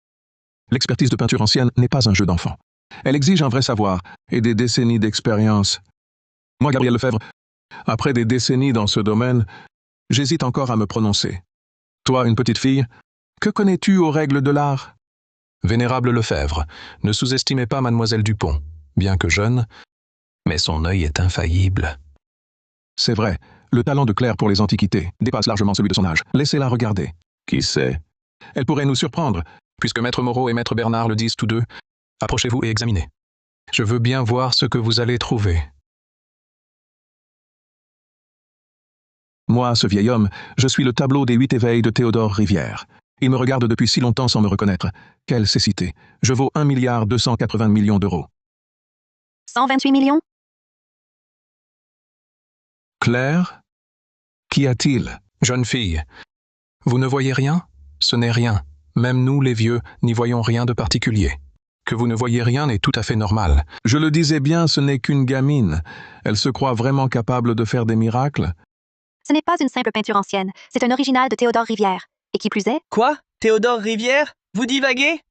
L'expertise de peinture ancienne n'est pas un jeu d'enfant. Elle exige un vrai savoir et des décennies d'expérience. Moi, Gabriel Lefebvre, après des décennies dans ce domaine, j'hésite encore à me prononcer. Toi, une petite fille, que connais-tu aux règles de l'art? Vénérable Lefebvre, ne sous-estimez pas mademoiselle Dupont, bien que jeune, mais son œil est infaillible. C'est vrai, le talent de Claire pour les antiquités dépasse largement celui de son âge. Laissez-la regarder. Qui sait? Elle pourrait nous surprendre, puisque Maître Moreau et Maître Bernard le disent tous deux. Approchez-vous et examinez. Je veux bien voir ce que vous allez trouver. Moi, ce vieil homme, je suis le tableau des 8 éveils de Théodore Rivière. Il me regarde depuis si longtemps sans me reconnaître. Quelle cécité. Je vaux 1,280 milliard d'euros. 128 millions? Claire? Qu'y a-t-il? Jeune fille. Vous ne voyez rien? Ce n'est rien. Même nous, les vieux, n'y voyons rien de particulier. Que vous ne voyez rien est tout à fait normal. Je le disais bien, ce n'est qu'une gamine. Elle se croit vraiment capable de faire des miracles. Ce n'est pas une simple peinture ancienne, c'est un original de Théodore Rivière. Et qui plus est? Quoi? Théodore Rivière? Vous divaguez?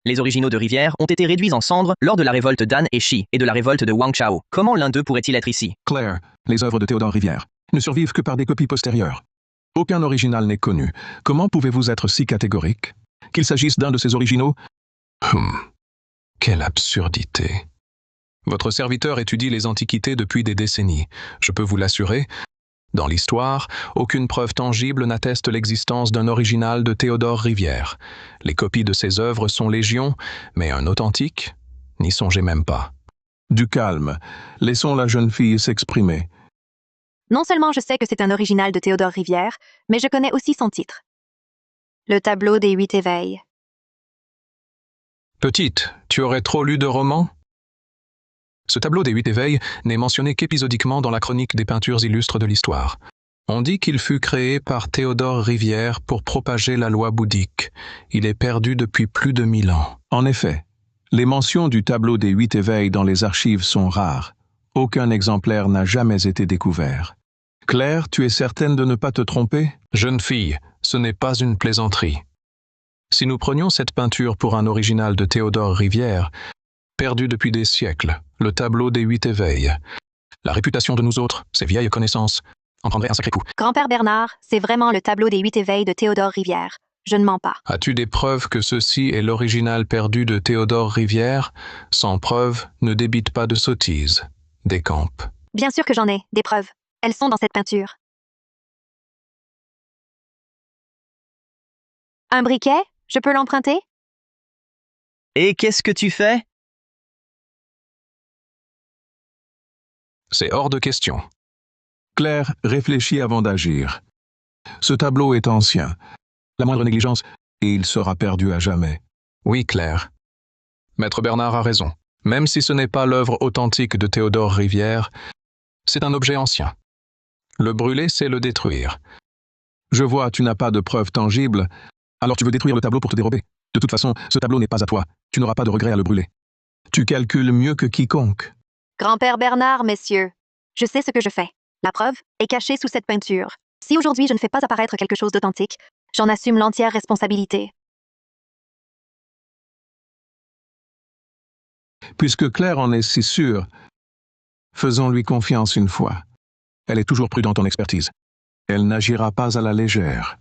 Les originaux de Rivière ont été réduits en cendres lors de la révolte d'An et Shi et de la révolte de Wang Chao. Comment l'un d'eux pourrait-il être ici? Claire, les œuvres de Théodore Rivière ne survivent que par des copies postérieures. Aucun original n'est connu. Comment pouvez-vous être si catégorique? Qu'il s'agisse d'un de ces originaux? Quelle absurdité. Votre serviteur étudie les antiquités depuis des décennies. Je peux vous l'assurer, dans l'histoire, aucune preuve tangible n'atteste l'existence d'un original de Théodore Rivière. Les copies de ses œuvres sont légion, mais un authentique? N'y songez même pas. Du calme. Laissons la jeune fille s'exprimer. Non seulement je sais que c'est un original de Théodore Rivière, mais je connais aussi son titre. Le tableau des 8 éveils. Petite, tu aurais trop lu de romans? Ce tableau des 8 éveils n'est mentionné qu'épisodiquement dans la chronique des peintures illustres de l'histoire. On dit qu'il fut créé par Théodore Rivière pour propager la loi bouddhique. Il est perdu depuis plus de 1000 ans. En effet, les mentions du tableau des 8 éveils dans les archives sont rares. Aucun exemplaire n'a jamais été découvert. Claire, tu es certaine de ne pas te tromper? Jeune fille, ce n'est pas une plaisanterie. Si nous prenions cette peinture pour un original de Théodore Rivière, perdu depuis des siècles, le tableau des 8 éveils, la réputation de nous autres, ces vieilles connaissances, en prendrait un sacré coup. Grand-père Bernard, c'est vraiment le tableau des 8 éveils de Théodore Rivière. Je ne mens pas. As-tu des preuves que ceci est l'original perdu de Théodore Rivière? Sans preuve, ne débite pas de sottises. Décampe. Bien sûr que j'en ai, des preuves. Elles sont dans cette peinture. Un briquet? Je peux l'emprunter? Et qu'est-ce que tu fais? C'est hors de question. Claire réfléchit avant d'agir. Ce tableau est ancien. La moindre négligence, et il sera perdu à jamais. Oui, Claire. Maître Bernard a raison. Même si ce n'est pas l'œuvre authentique de Théodore Rivière, c'est un objet ancien. Le brûler, c'est le détruire. Je vois, tu n'as pas de preuves tangibles, alors tu veux détruire le tableau pour te dérober. De toute façon, ce tableau n'est pas à toi. Tu n'auras pas de regret à le brûler. Tu calcules mieux que quiconque. Grand-père Bernard, messieurs, je sais ce que je fais. La preuve est cachée sous cette peinture. Si aujourd'hui je ne fais pas apparaître quelque chose d'authentique, j'en assume l'entière responsabilité. Puisque Claire en est si sûre, faisons-lui confiance une fois. Elle est toujours prudente en expertise. Elle n'agira pas à la légère.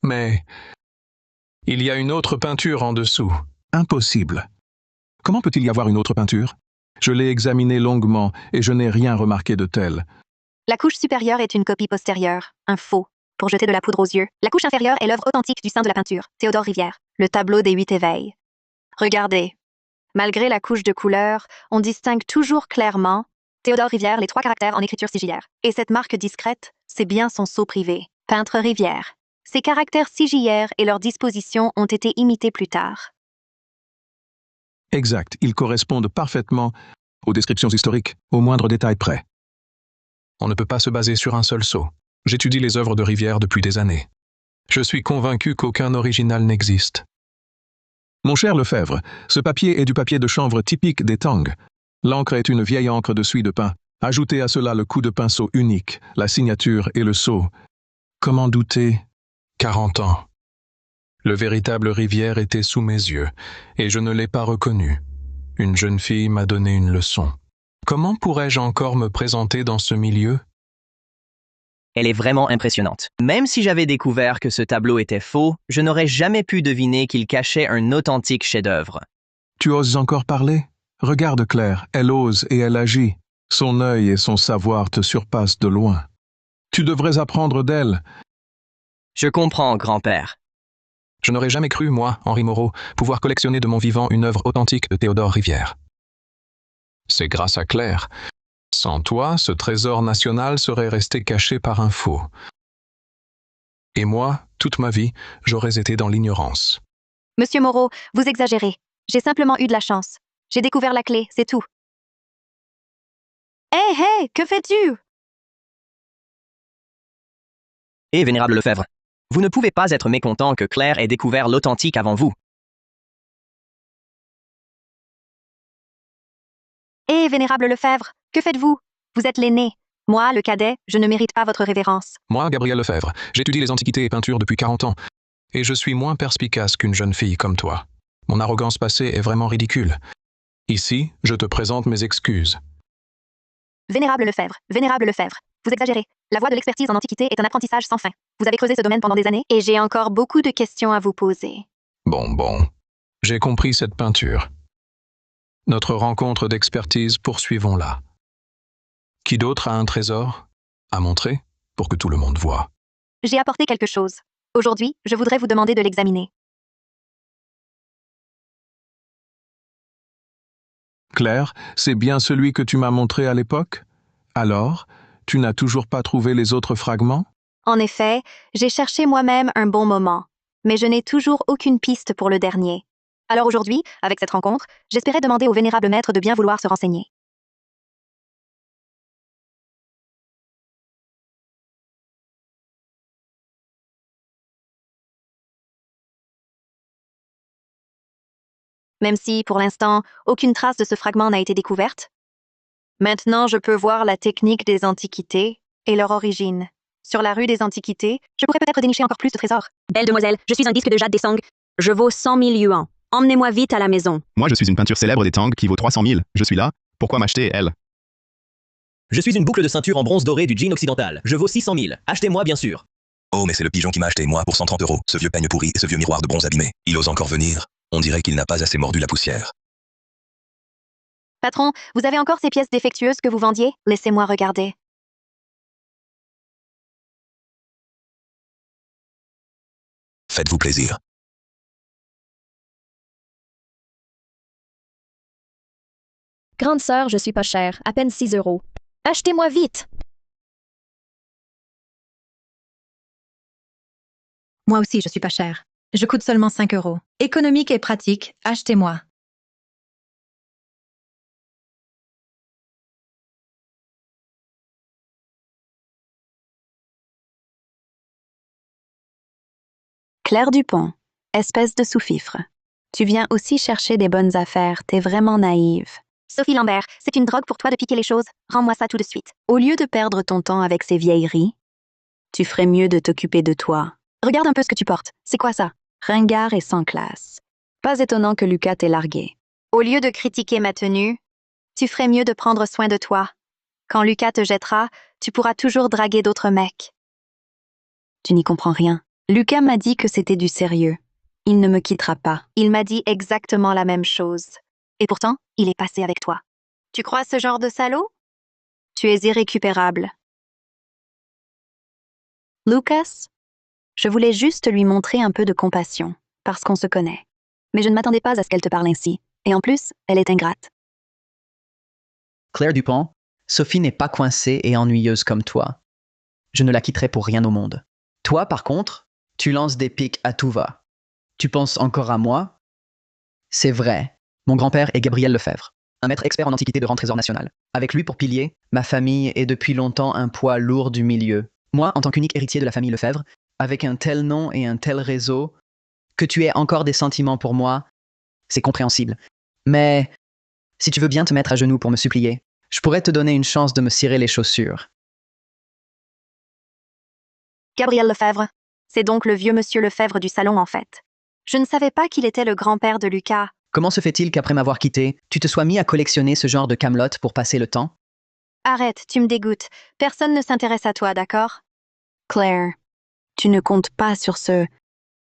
Mais il y a une autre peinture en dessous. Impossible. Comment peut-il y avoir une autre peinture? Je l'ai examinée longuement et je n'ai rien remarqué de tel. La couche supérieure est une copie postérieure, un faux, pour jeter de la poudre aux yeux. La couche inférieure est l'œuvre authentique du saint de la peinture, Théodore Rivière, le tableau des 8 éveils. Regardez. Malgré la couche de couleur, on distingue toujours clairement Théodore Rivière, les 3 caractères en écriture sigillaire. Et cette marque discrète, c'est bien son sceau privé, peintre Rivière. Ces caractères sigillaires et leurs dispositions ont été imités plus tard. Exact, ils correspondent parfaitement aux descriptions historiques, au moindre détail près. On ne peut pas se baser sur un seul sceau. J'étudie les œuvres de Rivière depuis des années. Je suis convaincu qu'aucun original n'existe. Mon cher Lefebvre, ce papier est du papier de chanvre typique des Tang. L'encre est une vieille encre de suie de pin. Ajoutez à cela le coup de pinceau unique, la signature et le sceau. Comment douter? 40 ans. Le véritable Rivière était sous mes yeux, et je ne l'ai pas reconnu. Une jeune fille m'a donné une leçon. Comment pourrais-je encore me présenter dans ce milieu? Elle est vraiment impressionnante. Même si j'avais découvert que ce tableau était faux, je n'aurais jamais pu deviner qu'il cachait un authentique chef-d'œuvre. Tu oses encore parler? Regarde Claire, elle ose et elle agit. Son œil et son savoir te surpassent de loin. Tu devrais apprendre d'elle. Je comprends, grand-père. Je n'aurais jamais cru, moi, Henri Moreau, pouvoir collectionner de mon vivant une œuvre authentique de Théodore Rivière. C'est grâce à Claire. Sans toi, ce trésor national serait resté caché par un faux. Et moi, toute ma vie, j'aurais été dans l'ignorance. Monsieur Moreau, vous exagérez. J'ai simplement eu de la chance. J'ai découvert la clé, c'est tout. Hé, que fais-tu? Et vénérable Lefebvre, vous ne pouvez pas être mécontent que Claire ait découvert l'authentique avant vous. Hé, vénérable Lefebvre, que faites-vous? Vous êtes l'aîné. Moi, le cadet, je ne mérite pas votre révérence. Moi, Gabriel Lefebvre, j'étudie les antiquités et peintures depuis 40 ans, et je suis moins perspicace qu'une jeune fille comme toi. Mon arrogance passée est vraiment ridicule. Ici, je te présente mes excuses. Vénérable Lefebvre, vous exagérez. La voie de l'expertise en antiquité est un apprentissage sans fin. Vous avez creusé ce domaine pendant des années, et j'ai encore beaucoup de questions à vous poser. Bon. J'ai compris cette peinture. Notre rencontre d'expertise, poursuivons-la. Qui d'autre a un trésor à montrer pour que tout le monde voie? J'ai apporté quelque chose. Aujourd'hui, je voudrais vous demander de l'examiner. Claire, c'est bien celui que tu m'as montré à l'époque? Alors, tu n'as toujours pas trouvé les autres fragments? En effet, j'ai cherché moi-même un bon moment, mais je n'ai toujours aucune piste pour le dernier. Alors aujourd'hui, avec cette rencontre, j'espérais demander au vénérable maître de bien vouloir se renseigner. Même si, pour l'instant, aucune trace de ce fragment n'a été découverte. Maintenant, je peux voir la technique des Antiquités et leur origine. Sur la rue des Antiquités, je pourrais peut-être dénicher encore plus de trésors. Belle demoiselle, je suis un disque de jade des Song. Je vaux 100 000 yuans. Emmenez-moi vite à la maison. Moi, je suis une peinture célèbre des Tang qui vaut 300 000. Je suis là. Pourquoi m'acheter, elle? Je suis une boucle de ceinture en bronze doré du jean occidental. Je vaux 600 000. Achetez-moi, bien sûr. Oh, mais c'est le pigeon qui m'a acheté, moi, pour 130 €. Ce vieux peigne pourri et ce vieux miroir de bronze abîmé. Il ose encore venir. On dirait qu'il n'a pas assez mordu la poussière. Patron, vous avez encore ces pièces défectueuses que vous vendiez? Laissez-moi regarder. Faites-vous plaisir. Grande sœur, je suis pas chère, à peine 6 euros. Achetez-moi vite! Moi aussi, je suis pas chère. Je coûte seulement 5 euros. Économique et pratique, achetez-moi. Claire Dupont, espèce de sous-fifre. Tu viens aussi chercher des bonnes affaires, t'es vraiment naïve. Sophie Lambert, c'est une drogue pour toi de piquer les choses. Rends-moi ça tout de suite. Au lieu de perdre ton temps avec ces vieilleries, tu ferais mieux de t'occuper de toi. Regarde un peu ce que tu portes. C'est quoi ça? Ringard et sans classe. Pas étonnant que Lucas t'ait largué. Au lieu de critiquer ma tenue, tu ferais mieux de prendre soin de toi. Quand Lucas te jettera, tu pourras toujours draguer d'autres mecs. Tu n'y comprends rien. Lucas m'a dit que c'était du sérieux. Il ne me quittera pas. Il m'a dit exactement la même chose. Et pourtant, il est passé avec toi. Tu crois ce genre de salaud? Tu es irrécupérable. Lucas, je voulais juste lui montrer un peu de compassion, parce qu'on se connaît. Mais je ne m'attendais pas à ce qu'elle te parle ainsi. Et en plus, elle est ingrate. Claire Dupont, Sophie n'est pas coincée et ennuyeuse comme toi. Je ne la quitterai pour rien au monde. Toi, par contre, tu lances des pics à tout va. Tu penses encore à moi? C'est vrai. Mon grand-père est Gabriel Lefebvre, un maître expert en antiquité de rang trésor national. Avec lui pour pilier, ma famille est depuis longtemps un poids lourd du milieu. Moi, en tant qu'unique héritier de la famille Lefebvre, avec un tel nom et un tel réseau, que tu aies encore des sentiments pour moi, c'est compréhensible. Mais si tu veux bien te mettre à genoux pour me supplier, je pourrais te donner une chance de me cirer les chaussures. Gabriel Lefebvre, c'est donc le vieux monsieur Lefebvre du salon en fait. Je ne savais pas qu'il était le grand-père de Lucas. Comment se fait-il qu'après m'avoir quitté, tu te sois mis à collectionner ce genre de camelotes pour passer le temps? Arrête, tu me dégoûtes. Personne ne s'intéresse à toi, d'accord? Claire, tu ne comptes pas sur ce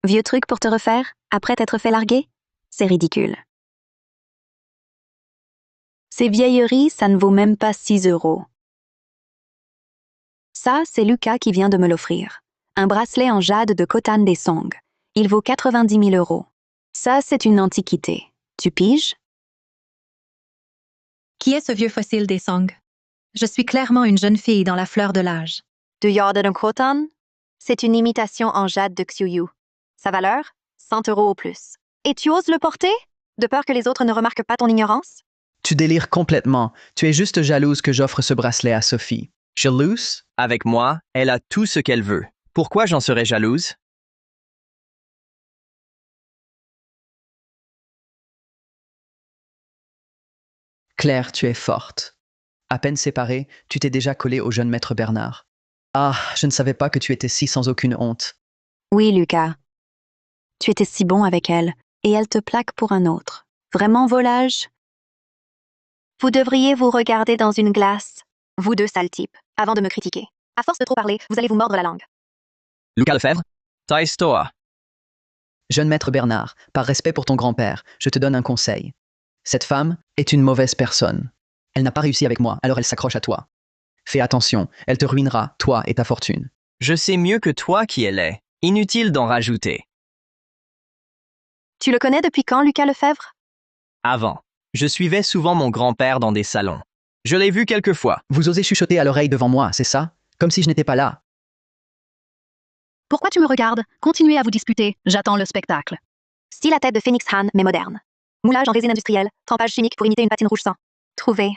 vieux truc pour te refaire après t'être fait larguer? C'est ridicule. Ces vieilleries, ça ne vaut même pas 6 euros. Ça, c'est Lucas qui vient de me l'offrir. Un bracelet en jade de Khotan des Song. Il vaut 90 000 euros. Ça, c'est une antiquité. Tu piges? Qui est ce vieux fossile des Song? Je suis clairement une jeune fille dans la fleur de l'âge. De Jordan Khotan? C'est une imitation en jade de Xiuyu. Sa valeur? 100 euros au plus. Et tu oses le porter? De peur que les autres ne remarquent pas ton ignorance? Tu délires complètement. Tu es juste jalouse que j'offre ce bracelet à Sophie. Jalouse? Avec moi, elle a tout ce qu'elle veut. Pourquoi j'en serais jalouse? Claire, tu es forte. À peine séparée, tu t'es déjà collée au jeune maître Bernard. Ah, je ne savais pas que tu étais si sans aucune honte. Oui, Lucas. Tu étais si bon avec elle, et elle te plaque pour un autre. Vraiment volage? Vous devriez vous regarder dans une glace, vous deux sales types, avant de me critiquer. À force de trop parler, vous allez vous mordre la langue. Lucas Lefebvre? Taise-toi. Jeune maître Bernard, par respect pour ton grand-père, je te donne un conseil. Cette femme est une mauvaise personne. Elle n'a pas réussi avec moi, alors elle s'accroche à toi. Fais attention, elle te ruinera, toi et ta fortune. Je sais mieux que toi qui elle est. Inutile d'en rajouter. Tu le connais depuis quand, Lucas Lefebvre? Avant. Je suivais souvent mon grand-père dans des salons. Je l'ai vu quelques fois. Vous osez chuchoter à l'oreille devant moi, c'est ça? Comme si je n'étais pas là. Pourquoi tu me regardes? Continuez à vous disputer. J'attends le spectacle. Style à tête de Phoenix Han, mais moderne. Moulage en résine industrielle, trempage chimique pour imiter une patine rouge sang. Trouvé.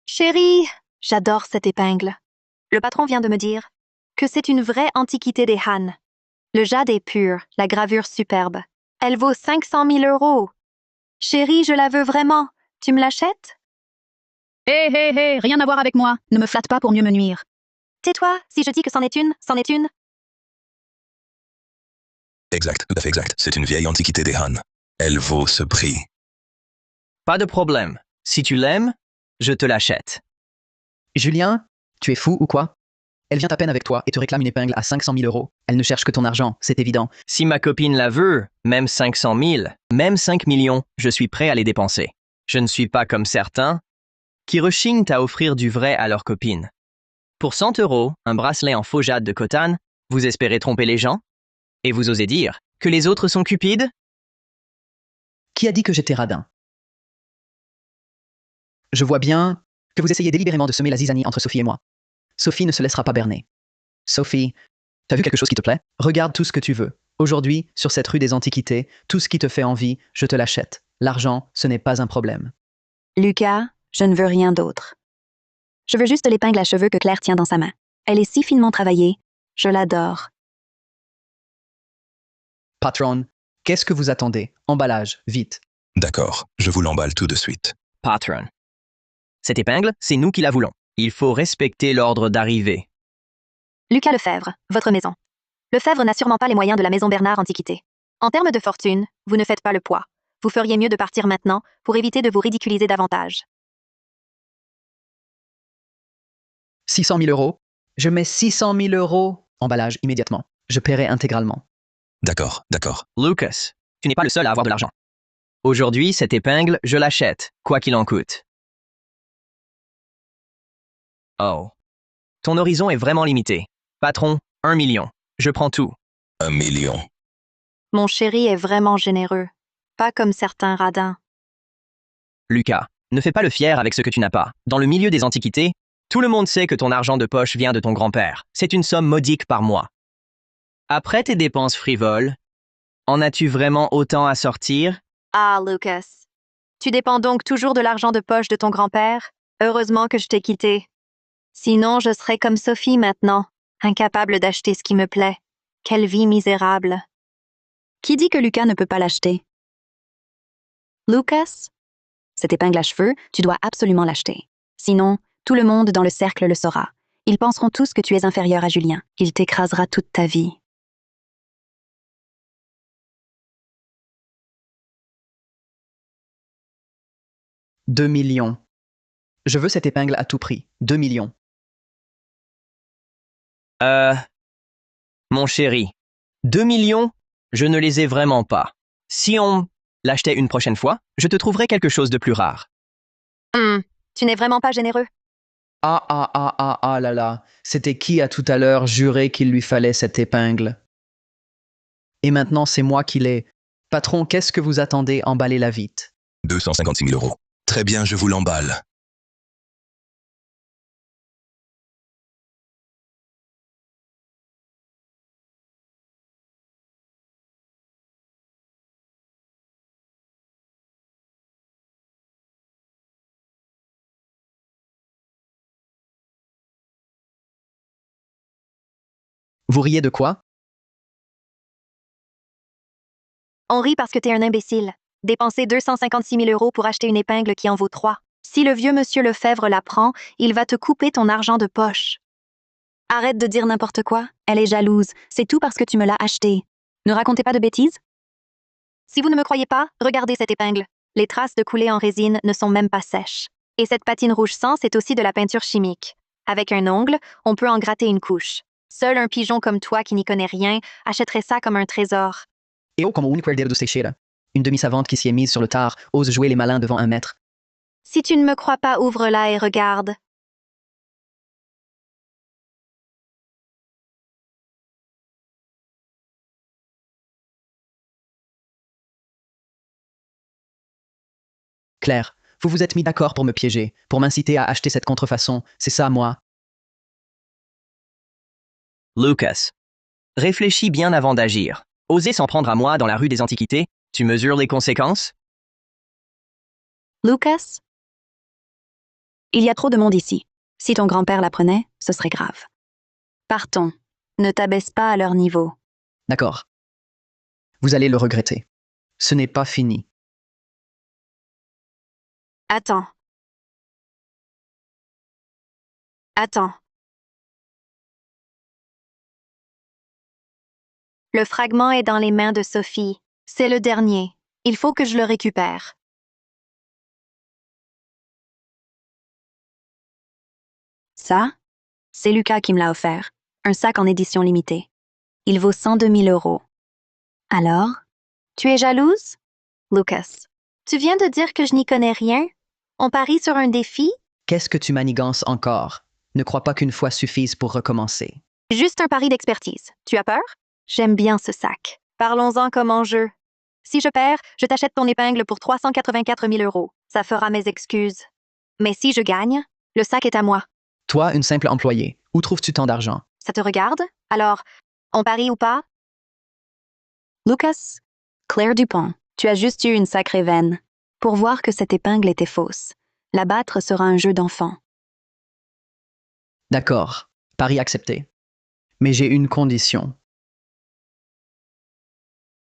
Chérie, j'adore cette épingle. Le patron vient de me dire que c'est une vraie antiquité des Han. Le jade est pur, la gravure superbe. Elle vaut 500 000 €. Chérie, je la veux vraiment. Tu me l'achètes? Hé, hé, hé, rien à voir avec moi. Ne me flatte pas pour mieux me nuire. Tais-toi, si je dis que c'en est une, c'en est une. Exact, tout à fait exact. C'est une vieille antiquité des Han. Elle vaut ce prix. Pas de problème. Si tu l'aimes, je te l'achète. Julien, tu es fou ou quoi? Elle vient à peine avec toi et te réclame une épingle à 500 000 €. Elle ne cherche que ton argent, c'est évident. Si ma copine la veut, même 500 000, même 5 millions, je suis prêt à les dépenser. Je ne suis pas comme certains qui rechignent à offrir du vrai à leur copine. Pour 100 €, un bracelet en faux jade de Khotan, vous espérez tromper les gens? Et vous osez dire que les autres sont cupides? Qui a dit que j'étais radin? Je vois bien que vous essayez délibérément de semer la zizanie entre Sophie et moi. Sophie ne se laissera pas berner. Sophie, t'as vu quelque chose qui te plaît? Regarde tout ce que tu veux. Aujourd'hui, sur cette rue des Antiquités, tout ce qui te fait envie, je te l'achète. L'argent, ce n'est pas un problème. Lucas, je ne veux rien d'autre. Je veux juste l'épingle à cheveux que Claire tient dans sa main. Elle est si finement travaillée. Je l'adore. Patron, qu'est-ce que vous attendez? Emballage, vite. D'accord, je vous l'emballe tout de suite. Patron. Cette épingle, c'est nous qui la voulons. Il faut respecter l'ordre d'arrivée. Lucas Lefebvre, votre maison. Lefebvre n'a sûrement pas les moyens de la maison Bernard Antiquité. En termes de fortune, vous ne faites pas le poids. Vous feriez mieux de partir maintenant pour éviter de vous ridiculiser davantage. 600 000 €? Je mets 600 000 €. Emballage, immédiatement. Je paierai intégralement. D'accord, d'accord. Lucas, tu n'es pas le seul à avoir de l'argent. Aujourd'hui, cette épingle, je l'achète, quoi qu'il en coûte. Oh. Ton horizon est vraiment limité. Patron, 1 million. Je prends tout. 1 million. Mon chéri est vraiment généreux. Pas comme certains radins. Lucas, ne fais pas le fier avec ce que tu n'as pas. Dans le milieu des antiquités, tout le monde sait que ton argent de poche vient de ton grand-père. C'est une somme modique par mois. Après tes dépenses frivoles, en as-tu vraiment autant à sortir? Ah, Lucas. Tu dépends donc toujours de l'argent de poche de ton grand-père? Heureusement que je t'ai quitté. Sinon, je serais comme Sophie maintenant, incapable d'acheter ce qui me plaît. Quelle vie misérable. Qui dit que Lucas ne peut pas l'acheter? Lucas? Cette épingle à cheveux, tu dois absolument l'acheter. Sinon, tout le monde dans le cercle le saura. Ils penseront tous que tu es inférieur à Julien. Il t'écrasera toute ta vie. « 2 millions. Je veux cette épingle à tout prix. 2 millions. Mon chéri, 2 millions, je ne les ai vraiment pas. Si on l'achetait une prochaine fois, je te trouverais quelque chose de plus rare. Tu n'es vraiment pas généreux. Ah là là. C'était qui a tout à l'heure juré qu'il lui fallait cette épingle? Et maintenant, c'est moi qui l'ai. Patron, qu'est-ce que vous attendez? Emballez-la vite. 256 000 €. Très bien, je vous l'emballe. Vous riez de quoi? On rit parce que t'es un imbécile. Dépenser 256 000 € pour acheter une épingle qui en vaut 3. Si le vieux monsieur Lefebvre la prend, il va te couper ton argent de poche. Arrête de dire n'importe quoi. Elle est jalouse. C'est tout parce que tu me l'as achetée. Ne racontez pas de bêtises. Si vous ne me croyez pas, regardez cette épingle. Les traces de coulée en résine ne sont même pas sèches. Et cette patine rouge sang, c'est aussi de la peinture chimique. Avec un ongle, on peut en gratter une couche. Seul un pigeon comme toi qui n'y connaît rien achèterait ça comme un trésor. Et oh, como un cuerdero de Teixeira. Une demi-savante qui s'y est mise sur le tard, ose jouer les malins devant un maître. Si tu ne me crois pas, ouvre-la et regarde. Claire, vous vous êtes mis d'accord pour me piéger, pour m'inciter à acheter cette contrefaçon, c'est ça, moi. Lucas. Réfléchis bien avant d'agir. Oser s'en prendre à moi dans la rue des Antiquités, tu mesures les conséquences? Lucas? Il y a trop de monde ici. Si ton grand-père l'apprenait, ce serait grave. Partons. Ne t'abaisse pas à leur niveau. D'accord. Vous allez le regretter. Ce n'est pas fini. Attends. Attends. Le fragment est dans les mains de Sophie. C'est le dernier. Il faut que je le récupère. Ça, c'est Lucas qui me l'a offert. Un sac en édition limitée. Il vaut 102 000 euros. Alors, tu es jalouse? Lucas, tu viens de dire que je n'y connais rien? On parie sur un défi? Qu'est-ce que tu manigances encore? Ne crois pas qu'une fois suffise pour recommencer. Juste un pari d'expertise. Tu as peur? J'aime bien ce sac. Parlons-en comme enjeu. Si je perds, je t'achète ton épingle pour 384 000 euros. Ça fera mes excuses. Mais si je gagne, le sac est à moi. Toi, une simple employée, où trouves-tu tant d'argent? Ça te regarde? Alors, on parie ou pas? Lucas, Claire Dupont, tu as juste eu une sacrée veine. Pour voir que cette épingle était fausse. La battre sera un jeu d'enfant. D'accord, pari accepté. Mais j'ai une condition.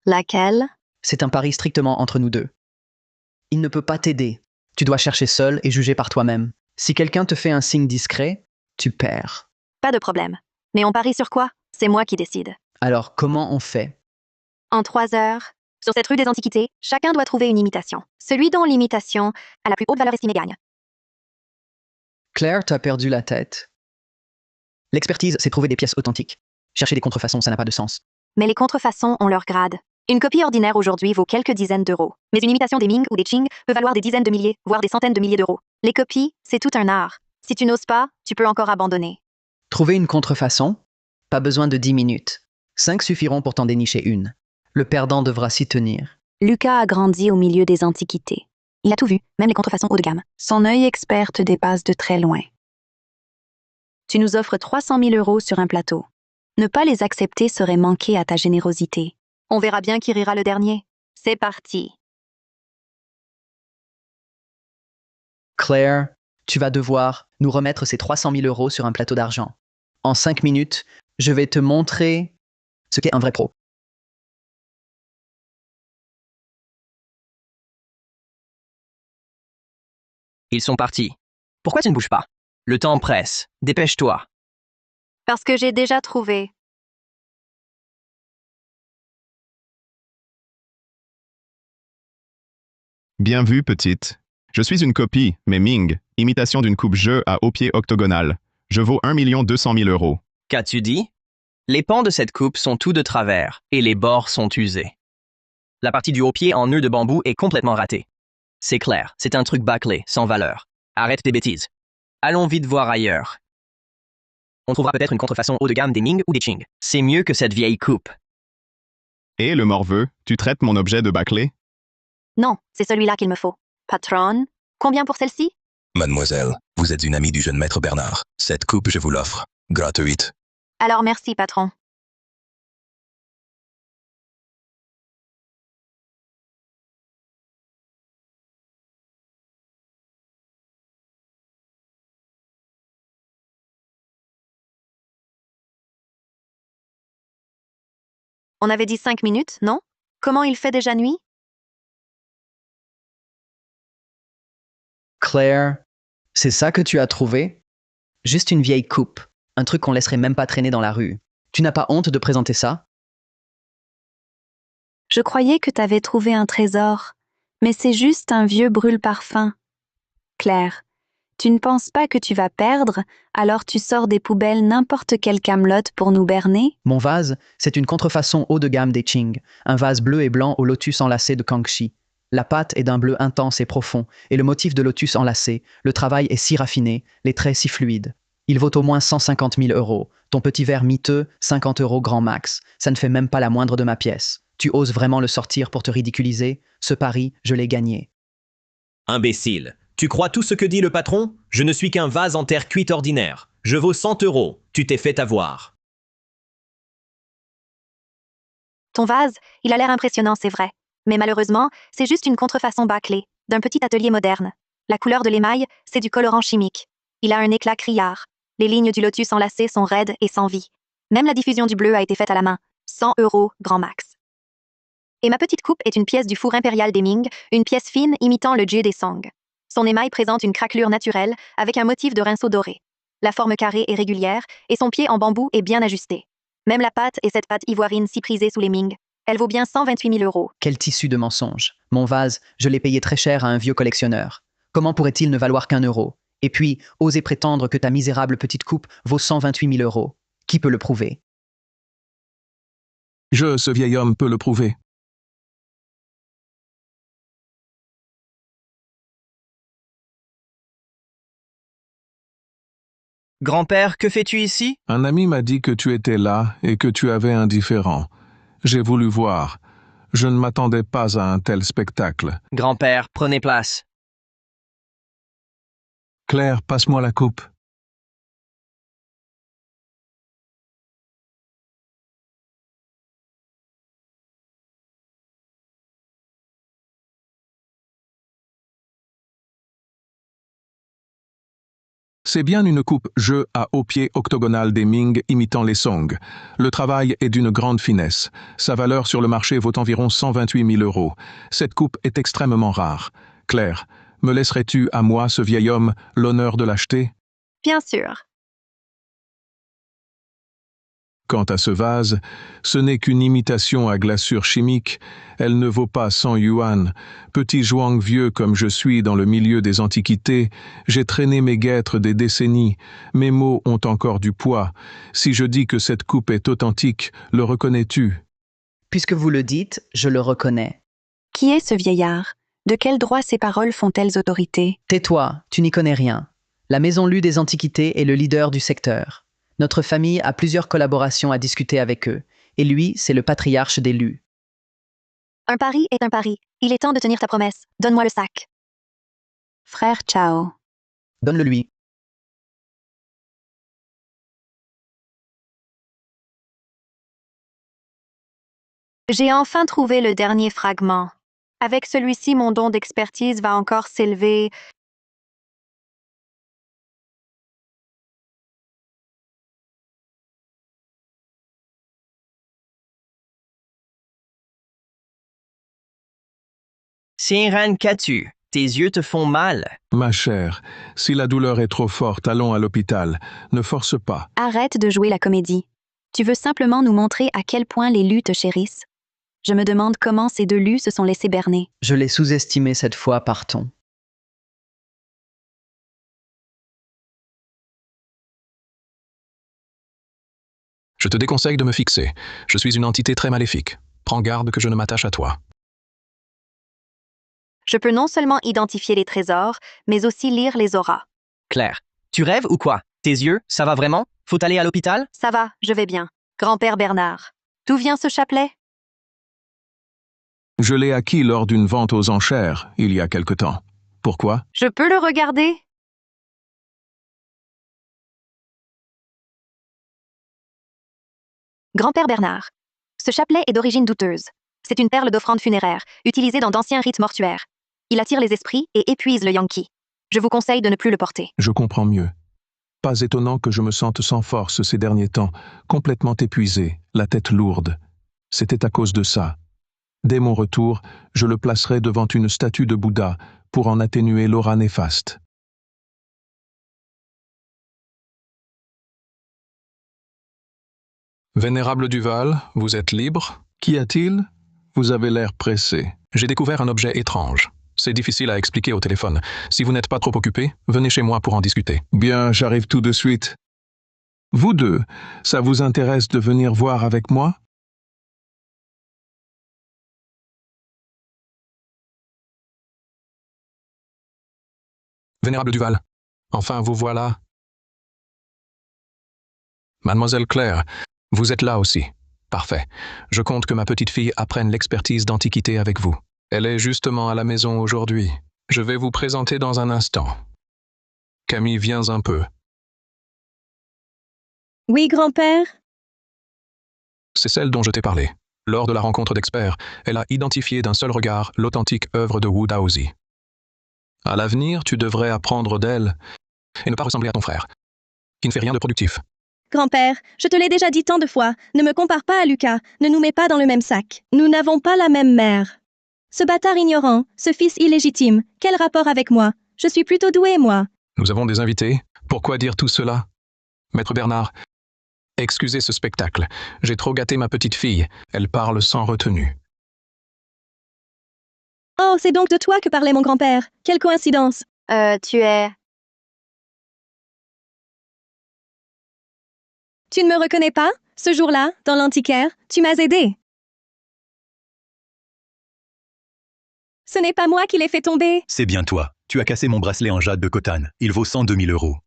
Laquelle? C'est un pari strictement entre nous deux. Il ne peut pas t'aider. Tu dois chercher seul et juger par toi-même. Si quelqu'un te fait un signe discret, tu perds. Pas de problème. Mais on parie sur quoi? C'est moi qui décide. Alors, comment on fait? En 3 heures, sur cette rue des Antiquités, chacun doit trouver une imitation. Celui dont l'imitation a la plus haute valeur estimée gagne. Claire, t'as perdu la tête. L'expertise, c'est trouver des pièces authentiques. Chercher des contrefaçons, ça n'a pas de sens. Mais les contrefaçons ont leur grade. Une copie ordinaire aujourd'hui vaut quelques dizaines d'euros. Mais une imitation des Ming ou des Qing peut valoir des dizaines de milliers, voire des centaines de milliers d'euros. Les copies, c'est tout un art. Si tu n'oses pas, tu peux encore abandonner. Trouver une contrefaçon? Pas besoin de 10 minutes. 5 suffiront pour t'en dénicher une. Le perdant devra s'y tenir. Lucas a grandi au milieu des Antiquités. Il a tout vu, même les contrefaçons haut de gamme. Son œil expert te dépasse de très loin. Tu nous offres 300 000 euros sur un plateau. Ne pas les accepter serait manquer à ta générosité. On verra bien qui rira le dernier. C'est parti. Claire, tu vas devoir nous remettre ces 300 000 euros sur un plateau d'argent. En 5 minutes, je vais te montrer ce qu'est un vrai pro. Ils sont partis. Pourquoi tu ne bouges pas? Le temps presse. Dépêche-toi. Parce que j'ai déjà trouvé. Bien vu, petite. Je suis une copie, mais Ming, imitation d'une coupe-jeu à haut pied octogonal. Je vaux 1 200 000 euros. Qu'as-tu dit? Les pans de cette coupe sont tout de travers et les bords sont usés. La partie du haut pied en nœud de bambou est complètement ratée. C'est clair, c'est un truc bâclé, sans valeur. Arrête tes bêtises. Allons vite voir ailleurs. On trouvera peut-être une contrefaçon haut de gamme des Ming ou des Qing. C'est mieux que cette vieille coupe. Et le morveux, tu traites mon objet de bâclé? Non, c'est celui-là qu'il me faut. Patronne, combien pour celle-ci? Mademoiselle, vous êtes une amie du jeune maître Bernard. Cette coupe, je vous l'offre. Gratuite. Alors merci, patron. On avait dit 5 minutes, non? Comment il fait déjà nuit? Claire, c'est ça que tu as trouvé? Juste une vieille coupe, un truc qu'on laisserait même pas traîner dans la rue. Tu n'as pas honte de présenter ça? Je croyais que t'avais trouvé un trésor, mais c'est juste un vieux brûle-parfum. Claire, tu ne penses pas que tu vas perdre, alors tu sors des poubelles n'importe quelle camelote pour nous berner? Mon vase, c'est une contrefaçon haut de gamme des Qing, un vase bleu et blanc au lotus enlacé de Kangxi. La pâte est d'un bleu intense et profond, et le motif de lotus enlacé, le travail est si raffiné, les traits si fluides. Il vaut au moins 150 000 euros. Ton petit verre miteux, 50 euros grand max. Ça ne fait même pas la moindre de ma pièce. Tu oses vraiment le sortir pour te ridiculiser? Ce pari, je l'ai gagné. Imbécile, tu crois tout ce que dit le patron? Je ne suis qu'un vase en terre cuite ordinaire. Je vaux 100 €. Tu t'es fait avoir. Ton vase, il a l'air impressionnant, c'est vrai. Mais malheureusement, c'est juste une contrefaçon bâclée, d'un petit atelier moderne. La couleur de l'émail, c'est du colorant chimique. Il a un éclat criard. Les lignes du lotus enlacé sont raides et sans vie. Même la diffusion du bleu a été faite à la main. 100 € grand max. Et ma petite coupe est une pièce du four impérial des Ming, une pièce fine imitant le jade des Song. Son émail présente une craquelure naturelle avec un motif de rinceau doré. La forme carrée est régulière et son pied en bambou est bien ajusté. Même la pâte est cette pâte ivoirine si prisée sous les Ming. Elle vaut bien 128 000 €. Quel tissu de mensonge. Mon vase, je l'ai payé très cher à un vieux collectionneur. Comment pourrait-il ne valoir qu'1 €? Et puis, oser prétendre que ta misérable petite coupe vaut 128 000 €. Qui peut le prouver? Ce vieil homme peut le prouver. Grand-père, que fais-tu ici? Un ami m'a dit que tu étais là et que tu avais un différend. J'ai voulu voir. Je ne m'attendais pas à un tel spectacle. Grand-père, prenez place. Claire, passe-moi la coupe. C'est bien une coupe jeu à haut pied octogonal des Ming imitant les Song. Le travail est d'une grande finesse. Sa valeur sur le marché vaut environ 128 000 €. Cette coupe est extrêmement rare. Claire, me laisserais-tu à moi, ce vieil homme, l'honneur de l'acheter? Bien sûr. Quant à ce vase, ce n'est qu'une imitation à glaçure chimique. Elle ne vaut pas 100 yuan. Petit Zhuang vieux comme je suis dans le milieu des antiquités, j'ai traîné mes guêtres des décennies. Mes mots ont encore du poids. Si je dis que cette coupe est authentique, le reconnais-tu? Puisque vous le dites, je le reconnais. Qui est ce vieillard? De quel droit ces paroles font-elles autorité? Tais-toi, tu n'y connais rien. La Maison Lue des Antiquités est le leader du secteur. Notre famille a plusieurs collaborations à discuter avec eux, et lui, c'est le patriarche des Lus. Un pari est un pari. Il est temps de tenir ta promesse. Donne-moi le sac. Frère Chao. Donne-le lui. J'ai enfin trouvé le dernier fragment. Avec celui-ci, mon don d'expertise va encore s'élever. Siren, qu'as-tu? Tes yeux te font mal. Ma chère, si la douleur est trop forte, allons à l'hôpital. Ne force pas. Arrête de jouer la comédie. Tu veux simplement nous montrer à quel point les Lus te chérissent. Je me demande comment ces deux Lus se sont laissés berner. Je l'ai sous-estimé cette fois, partons. Je te déconseille de me fixer. Je suis une entité très maléfique. Prends garde que je ne m'attache à toi. Je peux non seulement identifier les trésors, mais aussi lire les auras. Claire, tu rêves ou quoi? Tes yeux, ça va vraiment? Faut aller à l'hôpital? Ça va, je vais bien. Grand-père Bernard. D'où vient ce chapelet? Je l'ai acquis lors d'une vente aux enchères, il y a quelque temps. Pourquoi? Je peux le regarder? Grand-père Bernard. Ce chapelet est d'origine douteuse. C'est une perle d'offrande funéraire, utilisée dans d'anciens rites mortuaires. Il attire les esprits et épuise le Yankee. Je vous conseille de ne plus le porter. Je comprends mieux. Pas étonnant que je me sente sans force ces derniers temps, complètement épuisé, la tête lourde. C'était à cause de ça. Dès mon retour, je le placerai devant une statue de Bouddha pour en atténuer l'aura néfaste. Vénérable Duval, vous êtes libre? Qu'y a-t-il? Vous avez l'air pressé. J'ai découvert un objet étrange. C'est difficile à expliquer au téléphone. Si vous n'êtes pas trop occupé, venez chez moi pour en discuter. Bien, j'arrive tout de suite. Vous deux, ça vous intéresse de venir voir avec moi? Vénérable Duval, enfin vous voilà. Mademoiselle Claire, vous êtes là aussi. Parfait. Je compte que ma petite fille apprenne l'expertise d'antiquité avec vous. Elle est justement à la maison aujourd'hui. Je vais vous présenter dans un instant. Camille, viens un peu. Oui, grand-père? C'est celle dont je t'ai parlé. Lors de la rencontre d'experts, elle a identifié d'un seul regard l'authentique œuvre de Wu Daozi. À l'avenir, tu devrais apprendre d'elle et ne pas ressembler à ton frère, qui ne fait rien de productif. Grand-père, je te l'ai déjà dit tant de fois, ne me compare pas à Lucas, ne nous mets pas dans le même sac. Nous n'avons pas la même mère. Ce bâtard ignorant, ce fils illégitime, quel rapport avec moi? Je suis plutôt douée, moi. Nous avons des invités. Pourquoi dire tout cela? Maître Bernard, excusez ce spectacle. J'ai trop gâté ma petite fille. Elle parle sans retenue. Oh, c'est donc de toi que parlait mon grand-père. Quelle coïncidence. Tu es... Tu ne me reconnais pas? Ce jour-là, dans l'antiquaire, tu m'as aidé. Ce n'est pas moi qui l'ai fait tomber. C'est bien toi. Tu as cassé mon bracelet en jade de Cotane. Il vaut 102 000 €.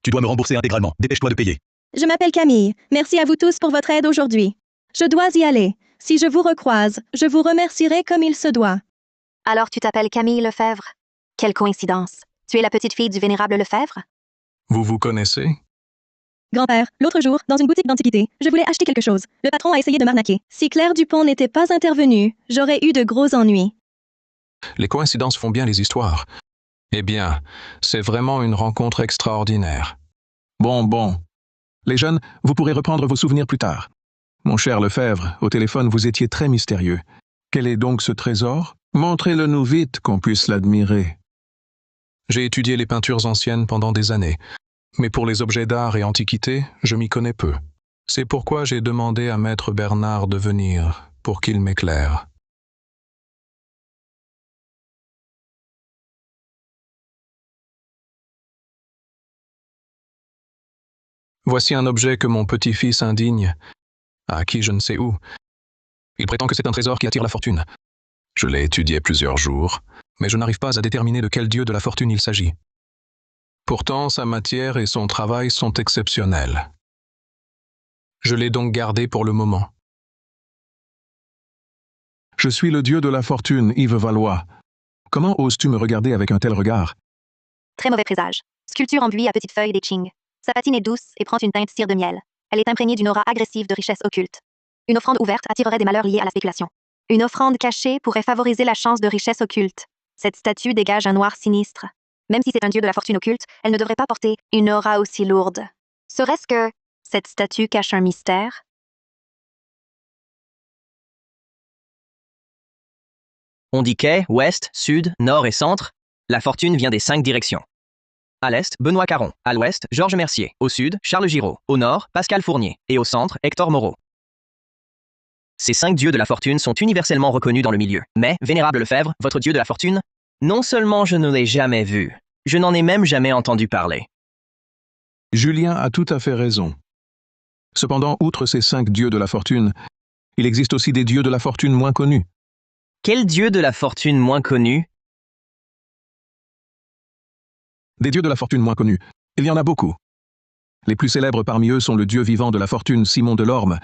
Tu dois me rembourser intégralement. Dépêche-toi de payer. Je m'appelle Camille. Merci à vous tous pour votre aide aujourd'hui. Je dois y aller. Si je vous recroise, je vous remercierai comme il se doit. Alors tu t'appelles Camille Lefebvre? Quelle coïncidence. Tu es la petite fille du vénérable Lefebvre? Vous vous connaissez? Grand-père, l'autre jour, dans une boutique d'antiquité, je voulais acheter quelque chose. Le patron a essayé de m'arnaquer. Si Claire Dupont n'était pas intervenue, j'aurais eu de gros ennuis. Les coïncidences font bien les histoires. Eh bien, c'est vraiment une rencontre extraordinaire. Bon. Les jeunes, vous pourrez reprendre vos souvenirs plus tard. Mon cher Lefebvre, au téléphone, vous étiez très mystérieux. Quel est donc ce trésor? Montrez-le-nous vite, qu'on puisse l'admirer. J'ai étudié les peintures anciennes pendant des années, mais pour les objets d'art et antiquités, je m'y connais peu. C'est pourquoi j'ai demandé à Maître Bernard de venir, pour qu'il m'éclaire. Voici un objet que mon petit-fils indigne a acquis je ne sais où. Il prétend que c'est un trésor qui attire la fortune. Je l'ai étudié plusieurs jours, mais je n'arrive pas à déterminer de quel dieu de la fortune il s'agit. Pourtant, sa matière et son travail sont exceptionnels. Je l'ai donc gardé pour le moment. Je suis le dieu de la fortune, Yves Valois. Comment oses-tu me regarder avec un tel regard? Très mauvais présage. Sculpture en buis à petites feuilles d'etching. Sa patine est douce et prend une teinte cire de miel. Elle est imprégnée d'une aura agressive de richesse occulte. Une offrande ouverte attirerait des malheurs liés à la spéculation. Une offrande cachée pourrait favoriser la chance de richesse occulte. Cette statue dégage un noir sinistre. Même si c'est un dieu de la fortune occulte, elle ne devrait pas porter une aura aussi lourde. Serait-ce que cette statue cache un mystère? On dit quai, ouest, sud, nord et centre. La fortune vient des 5 directions. À l'est, Benoît Caron. À l'ouest, Georges Mercier. Au sud, Charles Giraud. Au nord, Pascal Fournier. Et au centre, Hector Moreau. Ces 5 dieux de la fortune sont universellement reconnus dans le milieu. Mais, Vénérable Lefebvre, votre dieu de la fortune, non seulement je ne l'ai jamais vu, je n'en ai même jamais entendu parler. Julien a tout à fait raison. Cependant, outre ces 5 dieux de la fortune, il existe aussi des dieux de la fortune moins connus. Quel dieu de la fortune moins connu? Des dieux de la fortune moins connus, il y en a beaucoup. Les plus célèbres parmi eux sont le dieu vivant de la fortune Simon Delorme,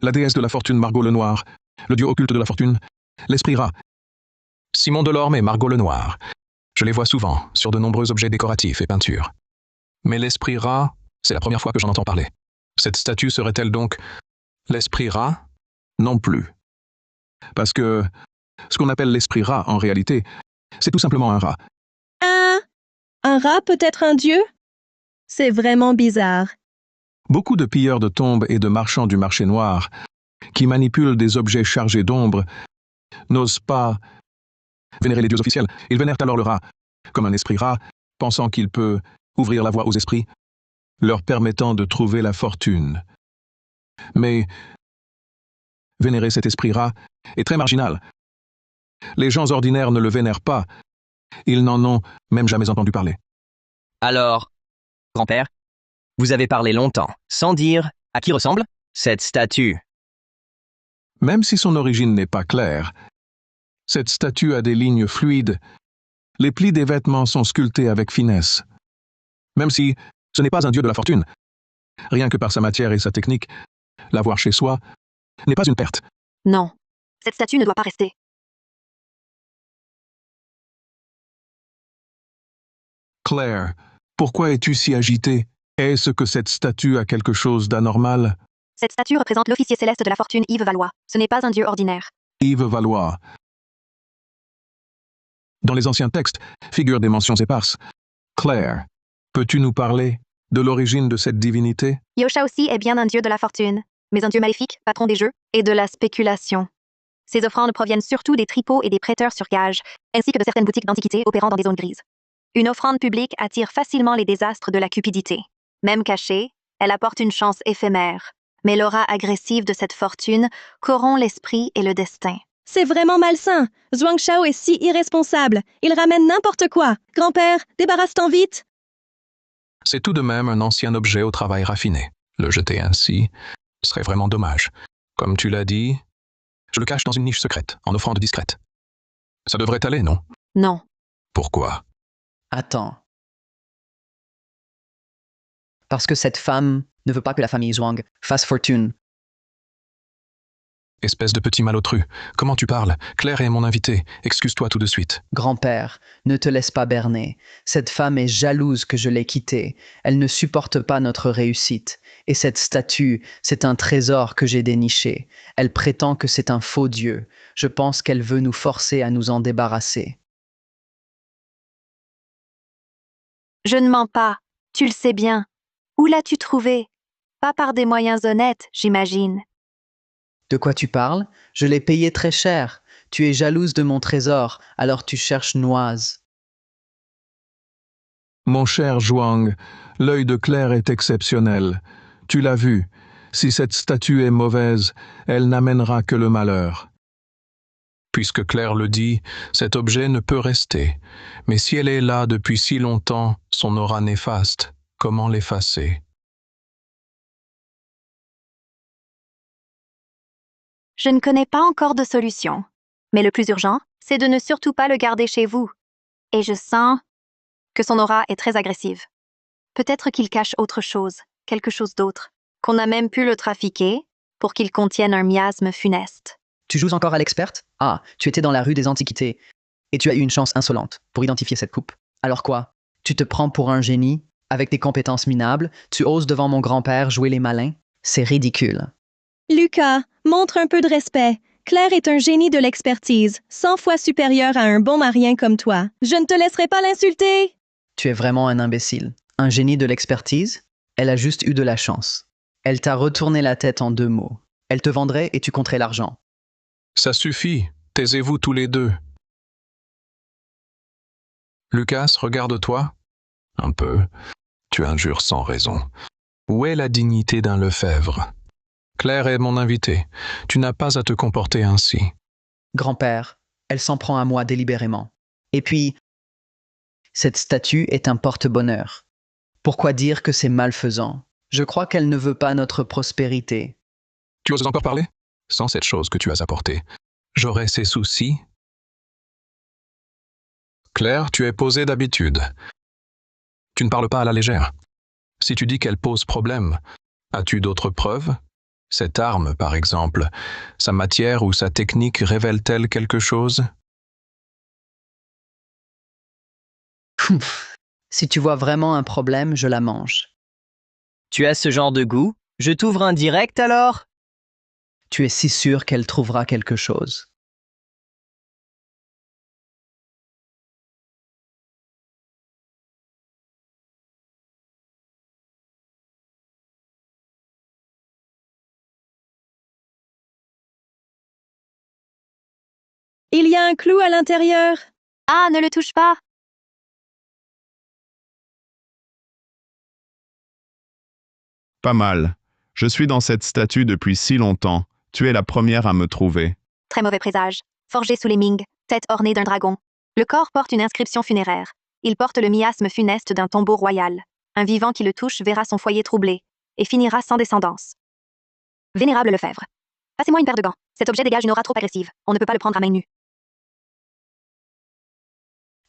la déesse de la fortune Margot Lenoir, le dieu occulte de la fortune, l'esprit rat. Simon Delorme et Margot Lenoir, je les vois souvent sur de nombreux objets décoratifs et peintures. Mais l'esprit rat, c'est la première fois que j'en entends parler. Cette statue serait-elle donc l'esprit rat? Non plus. Parce que ce qu'on appelle l'esprit rat, en réalité, c'est tout simplement un rat. Un rat peut être un dieu? C'est vraiment bizarre. Beaucoup de pilleurs de tombes et de marchands du marché noir, qui manipulent des objets chargés d'ombre, n'osent pas vénérer les dieux officiels. Ils vénèrent alors le rat, comme un esprit rat, pensant qu'il peut ouvrir la voie aux esprits, leur permettant de trouver la fortune. Mais vénérer cet esprit rat est très marginal. Les gens ordinaires ne le vénèrent pas. Ils n'en ont même jamais entendu parler. Alors, grand-père, vous avez parlé longtemps, sans dire à qui ressemble cette statue. Même si son origine n'est pas claire, cette statue a des lignes fluides. Les plis des vêtements sont sculptés avec finesse. Même si ce n'est pas un dieu de la fortune, rien que par sa matière et sa technique, l'avoir chez soi n'est pas une perte. Non. Cette statue ne doit pas rester. Claire, pourquoi es-tu si agitée? Est-ce que cette statue a quelque chose d'anormal? Cette statue représente l'officier céleste de la fortune Yves Valois. Ce n'est pas un dieu ordinaire. Yves Valois. Dans les anciens textes, figurent des mentions éparses. Claire, peux-tu nous parler de l'origine de cette divinité? Yosha aussi est bien un dieu de la fortune, mais un dieu maléfique, patron des jeux, et de la spéculation. Ses offrandes proviennent surtout des tripots et des prêteurs sur gage, ainsi que de certaines boutiques d'antiquités opérant dans des zones grises. Une offrande publique attire facilement les désastres de la cupidité. Même cachée, elle apporte une chance éphémère, mais l'aura agressive de cette fortune corrompt l'esprit et le destin. C'est vraiment malsain. Zhuang Shao est si irresponsable. Il ramène n'importe quoi. Grand-père, débarrasse-t'en vite. C'est tout de même un ancien objet au travail raffiné. Le jeter ainsi serait vraiment dommage. Comme tu l'as dit, je le cache dans une niche secrète, en offrande discrète. Ça devrait aller, non? Non. Pourquoi? Attends. Parce que cette femme ne veut pas que la famille Zhuang fasse fortune. Espèce de petit malotru. Comment tu parles? Claire est mon invitée. Excuse-toi tout de suite. Grand-père, ne te laisse pas berner. Cette femme est jalouse que je l'ai quittée. Elle ne supporte pas notre réussite. Et cette statue, c'est un trésor que j'ai déniché. Elle prétend que c'est un faux dieu. Je pense qu'elle veut nous forcer à nous en débarrasser. Je ne mens pas. Tu le sais bien. Où l'as-tu trouvé? Pas par des moyens honnêtes, j'imagine. De quoi tu parles? Je l'ai payé très cher. Tu es jalouse de mon trésor, alors tu cherches Noise. Mon cher Zhuang, l'œil de Claire est exceptionnel. Tu l'as vu. Si cette statue est mauvaise, elle n'amènera que le malheur. Puisque Claire le dit, cet objet ne peut rester. Mais si elle est là depuis si longtemps, son aura néfaste, comment l'effacer? Je ne connais pas encore de solution. Mais le plus urgent, c'est de ne surtout pas le garder chez vous. Et je sens que son aura est très agressive. Peut-être qu'il cache autre chose, quelque chose d'autre, qu'on a même pu le trafiquer pour qu'il contienne un miasme funeste. Tu joues encore à l'experte? Ah, tu étais dans la rue des Antiquités. Et tu as eu une chance insolente pour identifier cette coupe. Alors quoi? Tu te prends pour un génie? Avec des compétences minables? Tu oses devant mon grand-père jouer les malins? C'est ridicule. Lucas, montre un peu de respect. Claire est un génie de l'expertise, 100 fois supérieur à un bon marien comme toi. Je ne te laisserai pas l'insulter. Tu es vraiment un imbécile. Un génie de l'expertise? Elle a juste eu de la chance. Elle t'a retourné la tête en 2 mots. Elle te vendrait et tu compterais l'argent. Ça suffit. Taisez-vous tous les deux. Lucas, regarde-toi. Un peu. Tu injures sans raison. Où est la dignité d'un Lefebvre? Claire est mon invitée. Tu n'as pas à te comporter ainsi. Grand-père, elle s'en prend à moi délibérément. Et puis, cette statue est un porte-bonheur. Pourquoi dire que c'est malfaisant? Je crois qu'elle ne veut pas notre prospérité. Tu oses encore parler? Sans cette chose que tu as apportée, j'aurais ces soucis? Claire, tu es posée d'habitude. Tu ne parles pas à la légère. Si tu dis qu'elle pose problème, as-tu d'autres preuves? Cette arme, par exemple, sa matière ou sa technique révèle-t-elle quelque chose? Si tu vois vraiment un problème, je la mange. Tu as ce genre de goût? Je t'ouvre un direct alors? Tu es si sûr qu'elle trouvera quelque chose. Il y a un clou à l'intérieur. Ah, ne le touche pas! Pas mal. Je suis dans cette statue depuis si longtemps. Tu es la première à me trouver. Très mauvais présage. Forgé sous les Ming, tête ornée d'un dragon. Le corps porte une inscription funéraire. Il porte le miasme funeste d'un tombeau royal. Un vivant qui le touche verra son foyer troublé et finira sans descendance. Vénérable Lefebvre. Passez-moi une paire de gants. Cet objet dégage une aura trop agressive. On ne peut pas le prendre à main nue.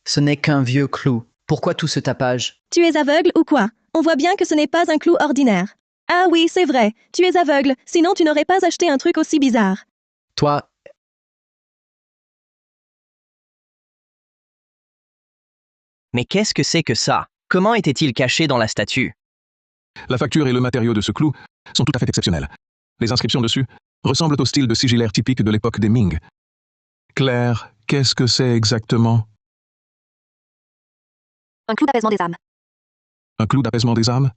Ce n'est qu'un vieux clou. Pourquoi tout ce tapage? Tu es aveugle ou quoi? On voit bien que ce n'est pas un clou ordinaire. Ah oui, c'est vrai. Tu es aveugle, sinon tu n'aurais pas acheté un truc aussi bizarre. Toi, Mais qu'est-ce que c'est que ça? Comment était-il caché dans la statue? La facture et le matériau de ce clou sont tout à fait exceptionnels. Les inscriptions dessus ressemblent au style de sigillaire typique de l'époque des Ming. Claire, qu'est-ce que c'est exactement? Un clou d'apaisement des âmes. Un clou d'apaisement des âmes?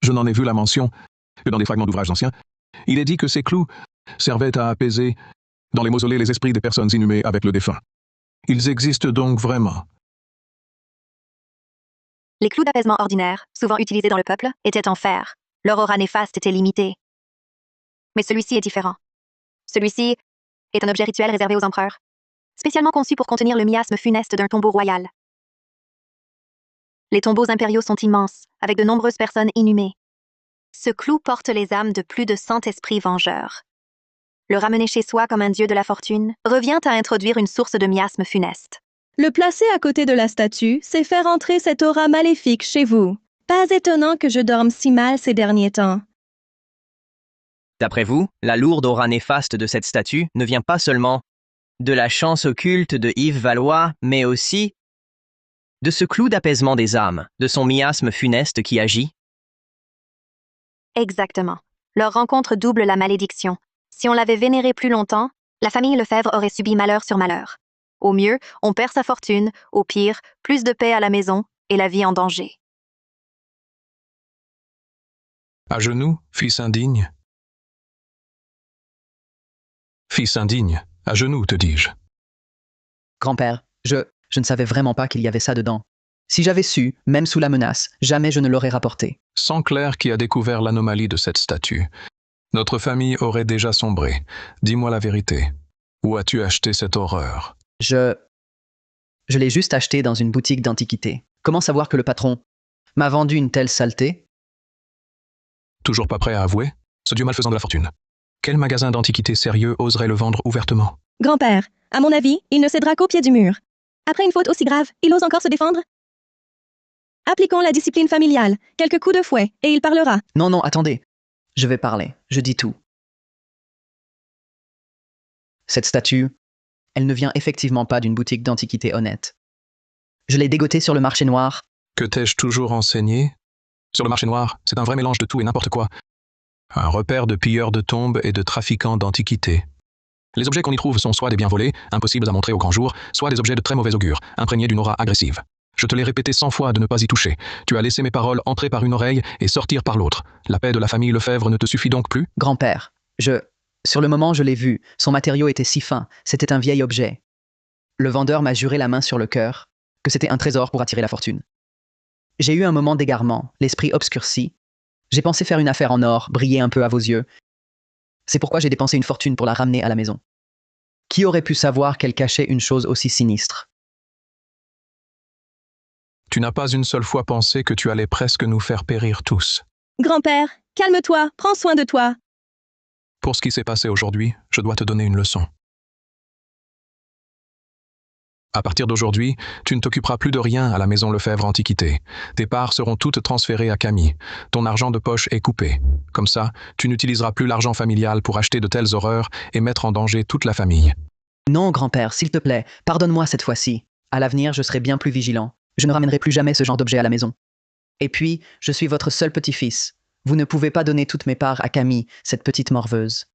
Je n'en ai vu la mention que dans des fragments d'ouvrages anciens. Il est dit que ces clous servaient à apaiser dans les mausolées les esprits des personnes inhumées avec le défunt. Ils existent donc vraiment. Les clous d'apaisement ordinaires, souvent utilisés dans le peuple, étaient en fer. Leur aura néfaste était limitée. Mais celui-ci est différent. Celui-ci est un objet rituel réservé aux empereurs, spécialement conçu pour contenir le miasme funeste d'un tombeau royal. Les tombeaux impériaux sont immenses, avec de nombreuses personnes inhumées. Ce clou porte les âmes de plus de 100 esprits vengeurs. Le ramener chez soi comme un dieu de la fortune revient à introduire une source de miasme funeste. Le placer à côté de la statue, c'est faire entrer cette aura maléfique chez vous. Pas étonnant que je dorme si mal ces derniers temps. D'après vous, la lourde aura néfaste de cette statue ne vient pas seulement de la chance occulte de Yves Valois, mais aussi de ce clou d'apaisement des âmes, de son miasme funeste qui agit? Exactement. Leur rencontre double la malédiction. Si on l'avait vénéré plus longtemps, la famille Lefebvre aurait subi malheur sur malheur. Au mieux, on perd sa fortune, au pire, plus de paix à la maison et la vie en danger. À genoux, fils indigne. Fils indigne, à genoux, te dis-je. Grand-père, je ne savais vraiment pas qu'il y avait ça dedans. Si j'avais su, même sous la menace, jamais je ne l'aurais rapporté. Sans Claire qui a découvert l'anomalie de cette statue, notre famille aurait déjà sombré. Dis-moi la vérité. Où as-tu acheté cette horreur? Je l'ai juste acheté dans une boutique d'antiquités. Comment savoir que le patron m'a vendu une telle saleté? Toujours pas prêt à avouer? Ce dieu malfaisant de la fortune. Quel magasin d'antiquités sérieux oserait le vendre ouvertement? Grand-père, à mon avis, il ne cédera qu'au pied du mur. Après une faute aussi grave, il ose encore se défendre? Appliquons la discipline familiale, quelques coups de fouet, et il parlera. Non, attendez. Je vais parler, je dis tout. Cette statue, elle ne vient effectivement pas d'une boutique d'antiquités honnête. Je l'ai dégotée sur le marché noir. Que t'ai-je toujours enseigné? Sur le marché noir, c'est un vrai mélange de tout et n'importe quoi. Un repère de pilleurs de tombes et de trafiquants d'antiquités. Les objets qu'on y trouve sont soit des biens volés, impossibles à montrer au grand jour, soit des objets de très mauvais augure, imprégnés d'une aura agressive. Je te l'ai répété 100 fois de ne pas y toucher. Tu as laissé mes paroles entrer par une oreille et sortir par l'autre. La paix de la famille Lefebvre ne te suffit donc plus? Grand-père, sur le moment, je l'ai vu. Son matériau était si fin. C'était un vieil objet. Le vendeur m'a juré la main sur le cœur que c'était un trésor pour attirer la fortune. J'ai eu un moment d'égarement, l'esprit obscurci. J'ai pensé faire une affaire en or, briller un peu à vos yeux. C'est pourquoi j'ai dépensé une fortune pour la ramener à la maison. Qui aurait pu savoir qu'elle cachait une chose aussi sinistre? Tu n'as pas une seule fois pensé que tu allais presque nous faire périr tous. Grand-père, calme-toi, prends soin de toi. Pour ce qui s'est passé aujourd'hui, je dois te donner une leçon. À partir d'aujourd'hui, tu ne t'occuperas plus de rien à la maison Lefebvre Antiquité. Tes parts seront toutes transférées à Camille. Ton argent de poche est coupé. Comme ça, tu n'utiliseras plus l'argent familial pour acheter de telles horreurs et mettre en danger toute la famille. Non, grand-père, s'il te plaît, pardonne-moi cette fois-ci. À l'avenir, je serai bien plus vigilant. Je ne ramènerai plus jamais ce genre d'objet à la maison. Et puis, je suis votre seul petit-fils. Vous ne pouvez pas donner toutes mes parts à Camille, cette petite morveuse.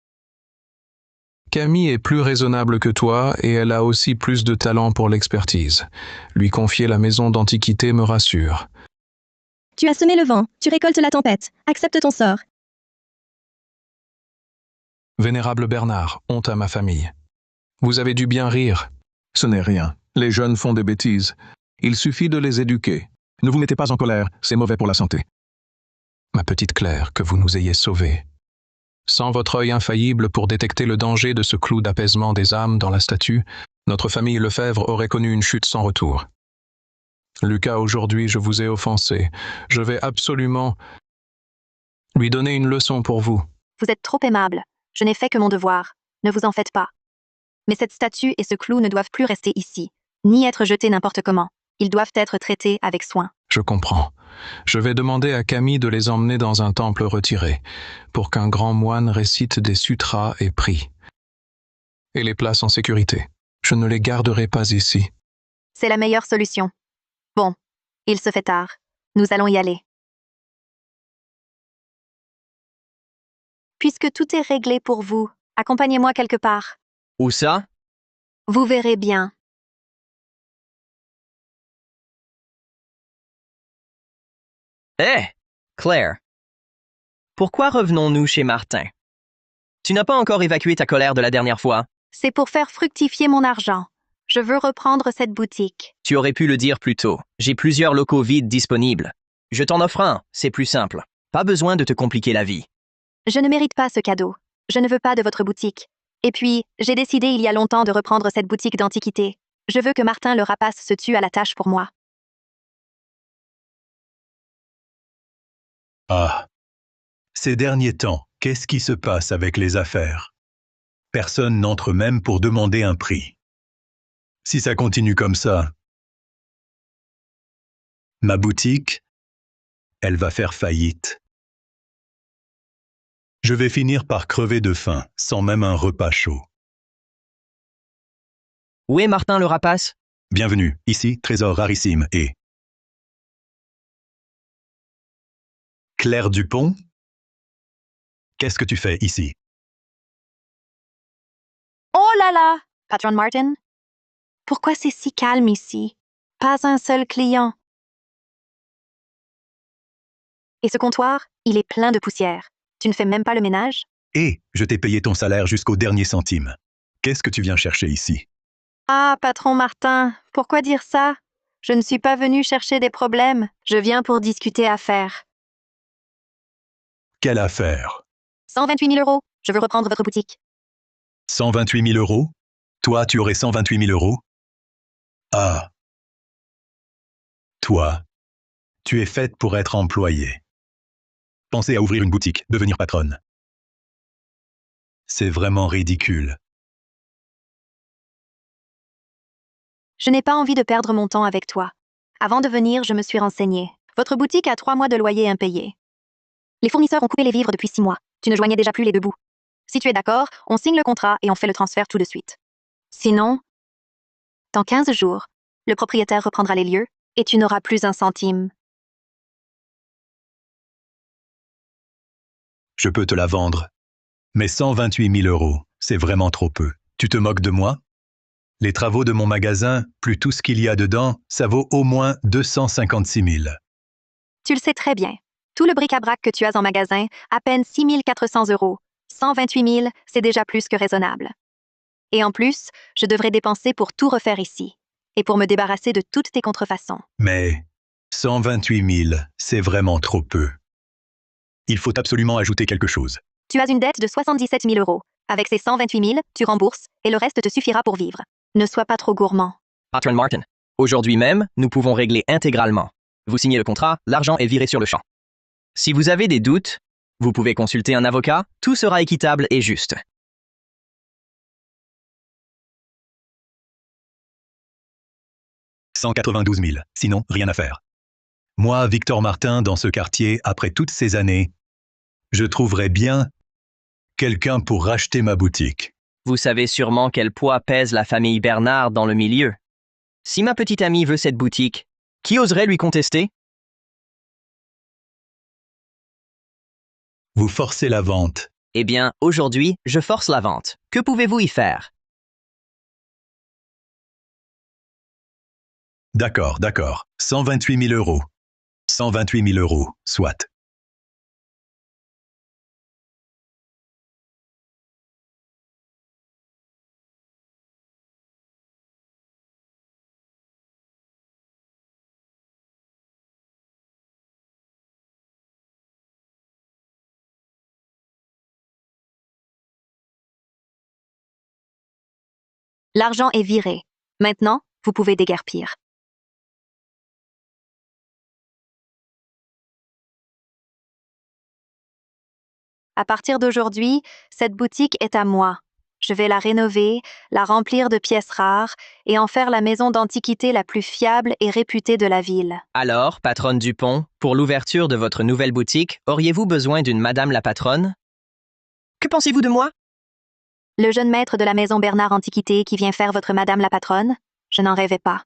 Camille est plus raisonnable que toi et elle a aussi plus de talent pour l'expertise. Lui confier la maison d'antiquité me rassure. Tu as semé le vent, tu récoltes la tempête. Accepte ton sort. Vénérable Bernard, honte à ma famille. Vous avez dû bien rire. Ce n'est rien. Les jeunes font des bêtises. Il suffit de les éduquer. Ne vous mettez pas en colère, c'est mauvais pour la santé. Ma petite Claire, que vous nous ayez sauvés. Sans votre œil infaillible pour détecter le danger de ce clou d'apaisement des âmes dans la statue, notre famille Lefebvre aurait connu une chute sans retour. Lucas, aujourd'hui, je vous ai offensé. Je vais absolument lui donner une leçon pour vous. Vous êtes trop aimable. Je n'ai fait que mon devoir. Ne vous en faites pas. Mais cette statue et ce clou ne doivent plus rester ici, ni être jetés n'importe comment. Ils doivent être traités avec soin. Je comprends. Je vais demander à Camille de les emmener dans un temple retiré, pour qu'un grand moine récite des sutras et prie. Et les place en sécurité. Je ne les garderai pas ici. C'est la meilleure solution. Bon, il se fait tard. Nous allons y aller. Puisque tout est réglé pour vous, accompagnez-moi quelque part. Où ça? Vous verrez bien. Hé, Claire. Pourquoi revenons-nous chez Martin? Tu n'as pas encore évacué ta colère de la dernière fois. C'est pour faire fructifier mon argent. Je veux reprendre cette boutique. Tu aurais pu le dire plus tôt. J'ai plusieurs locaux vides disponibles. Je t'en offre un, c'est plus simple. Pas besoin de te compliquer la vie. Je ne mérite pas ce cadeau. Je ne veux pas de votre boutique. Et puis, j'ai décidé il y a longtemps de reprendre cette boutique d'antiquité. Je veux que Martin le rapace se tue à la tâche pour moi. Ah. Ces derniers temps, qu'est-ce qui se passe avec les affaires? Personne n'entre même pour demander un prix. Si ça continue comme ça, ma boutique, elle va faire faillite. Je vais finir par crever de faim, sans même un repas chaud. Où est Martin le rapace? Bienvenue, ici, trésor rarissime et... Claire Dupont? Qu'est-ce que tu fais ici? Oh là là! Patron Martin? Pourquoi c'est si calme ici? Pas un seul client. Et ce comptoir, il est plein de poussière. Tu ne fais même pas le ménage? Et je t'ai payé ton salaire jusqu'au dernier centime. Qu'est-ce que tu viens chercher ici? Ah, patron Martin, pourquoi dire ça? Je ne suis pas venu chercher des problèmes. Je viens pour discuter affaires. Quelle affaire? 128 000 €. Je veux reprendre votre boutique. 128 000 €? Toi, tu aurais 128 000 €? Ah. Toi, tu es faite pour être employée. Pensez à ouvrir une boutique, devenir patronne. C'est vraiment ridicule. Je n'ai pas envie de perdre mon temps avec toi. Avant de venir, je me suis renseignée. Votre boutique a 3 mois de loyer impayé. Les fournisseurs ont coupé les vivres depuis 6 mois. Tu ne joignais déjà plus les deux bouts. Si tu es d'accord, on signe le contrat et on fait le transfert tout de suite. Sinon, dans 15 jours, le propriétaire reprendra les lieux et tu n'auras plus un centime. Je peux te la vendre. Mais 128 000 €, c'est vraiment trop peu. Tu te moques de moi? Les travaux de mon magasin, plus tout ce qu'il y a dedans, ça vaut au moins 256 000. Tu le sais très bien. Tout le bric-à-brac que tu as en magasin, à peine 6 400 €. 128 000, c'est déjà plus que raisonnable. Et en plus, je devrais dépenser pour tout refaire ici. Et pour me débarrasser de toutes tes contrefaçons. Mais 128 000, c'est vraiment trop peu. Il faut absolument ajouter quelque chose. Tu as une dette de 77 000 €. Avec ces 128 000, tu rembourses, et le reste te suffira pour vivre. Ne sois pas trop gourmand. Patron Martin. Aujourd'hui même, nous pouvons régler intégralement. Vous signez le contrat, l'argent est viré sur le champ. Si vous avez des doutes, vous pouvez consulter un avocat, tout sera équitable et juste. « 192 000, sinon rien à faire. Moi, Victor Martin, dans ce quartier, après toutes ces années, je trouverais bien quelqu'un pour racheter ma boutique. Vous savez sûrement quel poids pèse la famille Bernard dans le milieu. Si ma petite amie veut cette boutique, qui oserait lui contester? Vous forcez la vente. Eh bien, aujourd'hui, je force la vente. Que pouvez-vous y faire? D'accord, d'accord. 128 000 €. 128 000 €, soit. L'argent est viré. Maintenant, vous pouvez déguerpir. À partir d'aujourd'hui, cette boutique est à moi. Je vais la rénover, la remplir de pièces rares et en faire la maison d'antiquité la plus fiable et réputée de la ville. Alors, patronne Dupont, pour l'ouverture de votre nouvelle boutique, auriez-vous besoin d'une madame la patronne? Que pensez-vous de moi? Le jeune maître de la maison Bernard Antiquité qui vient faire votre madame la patronne? Je n'en rêvais pas.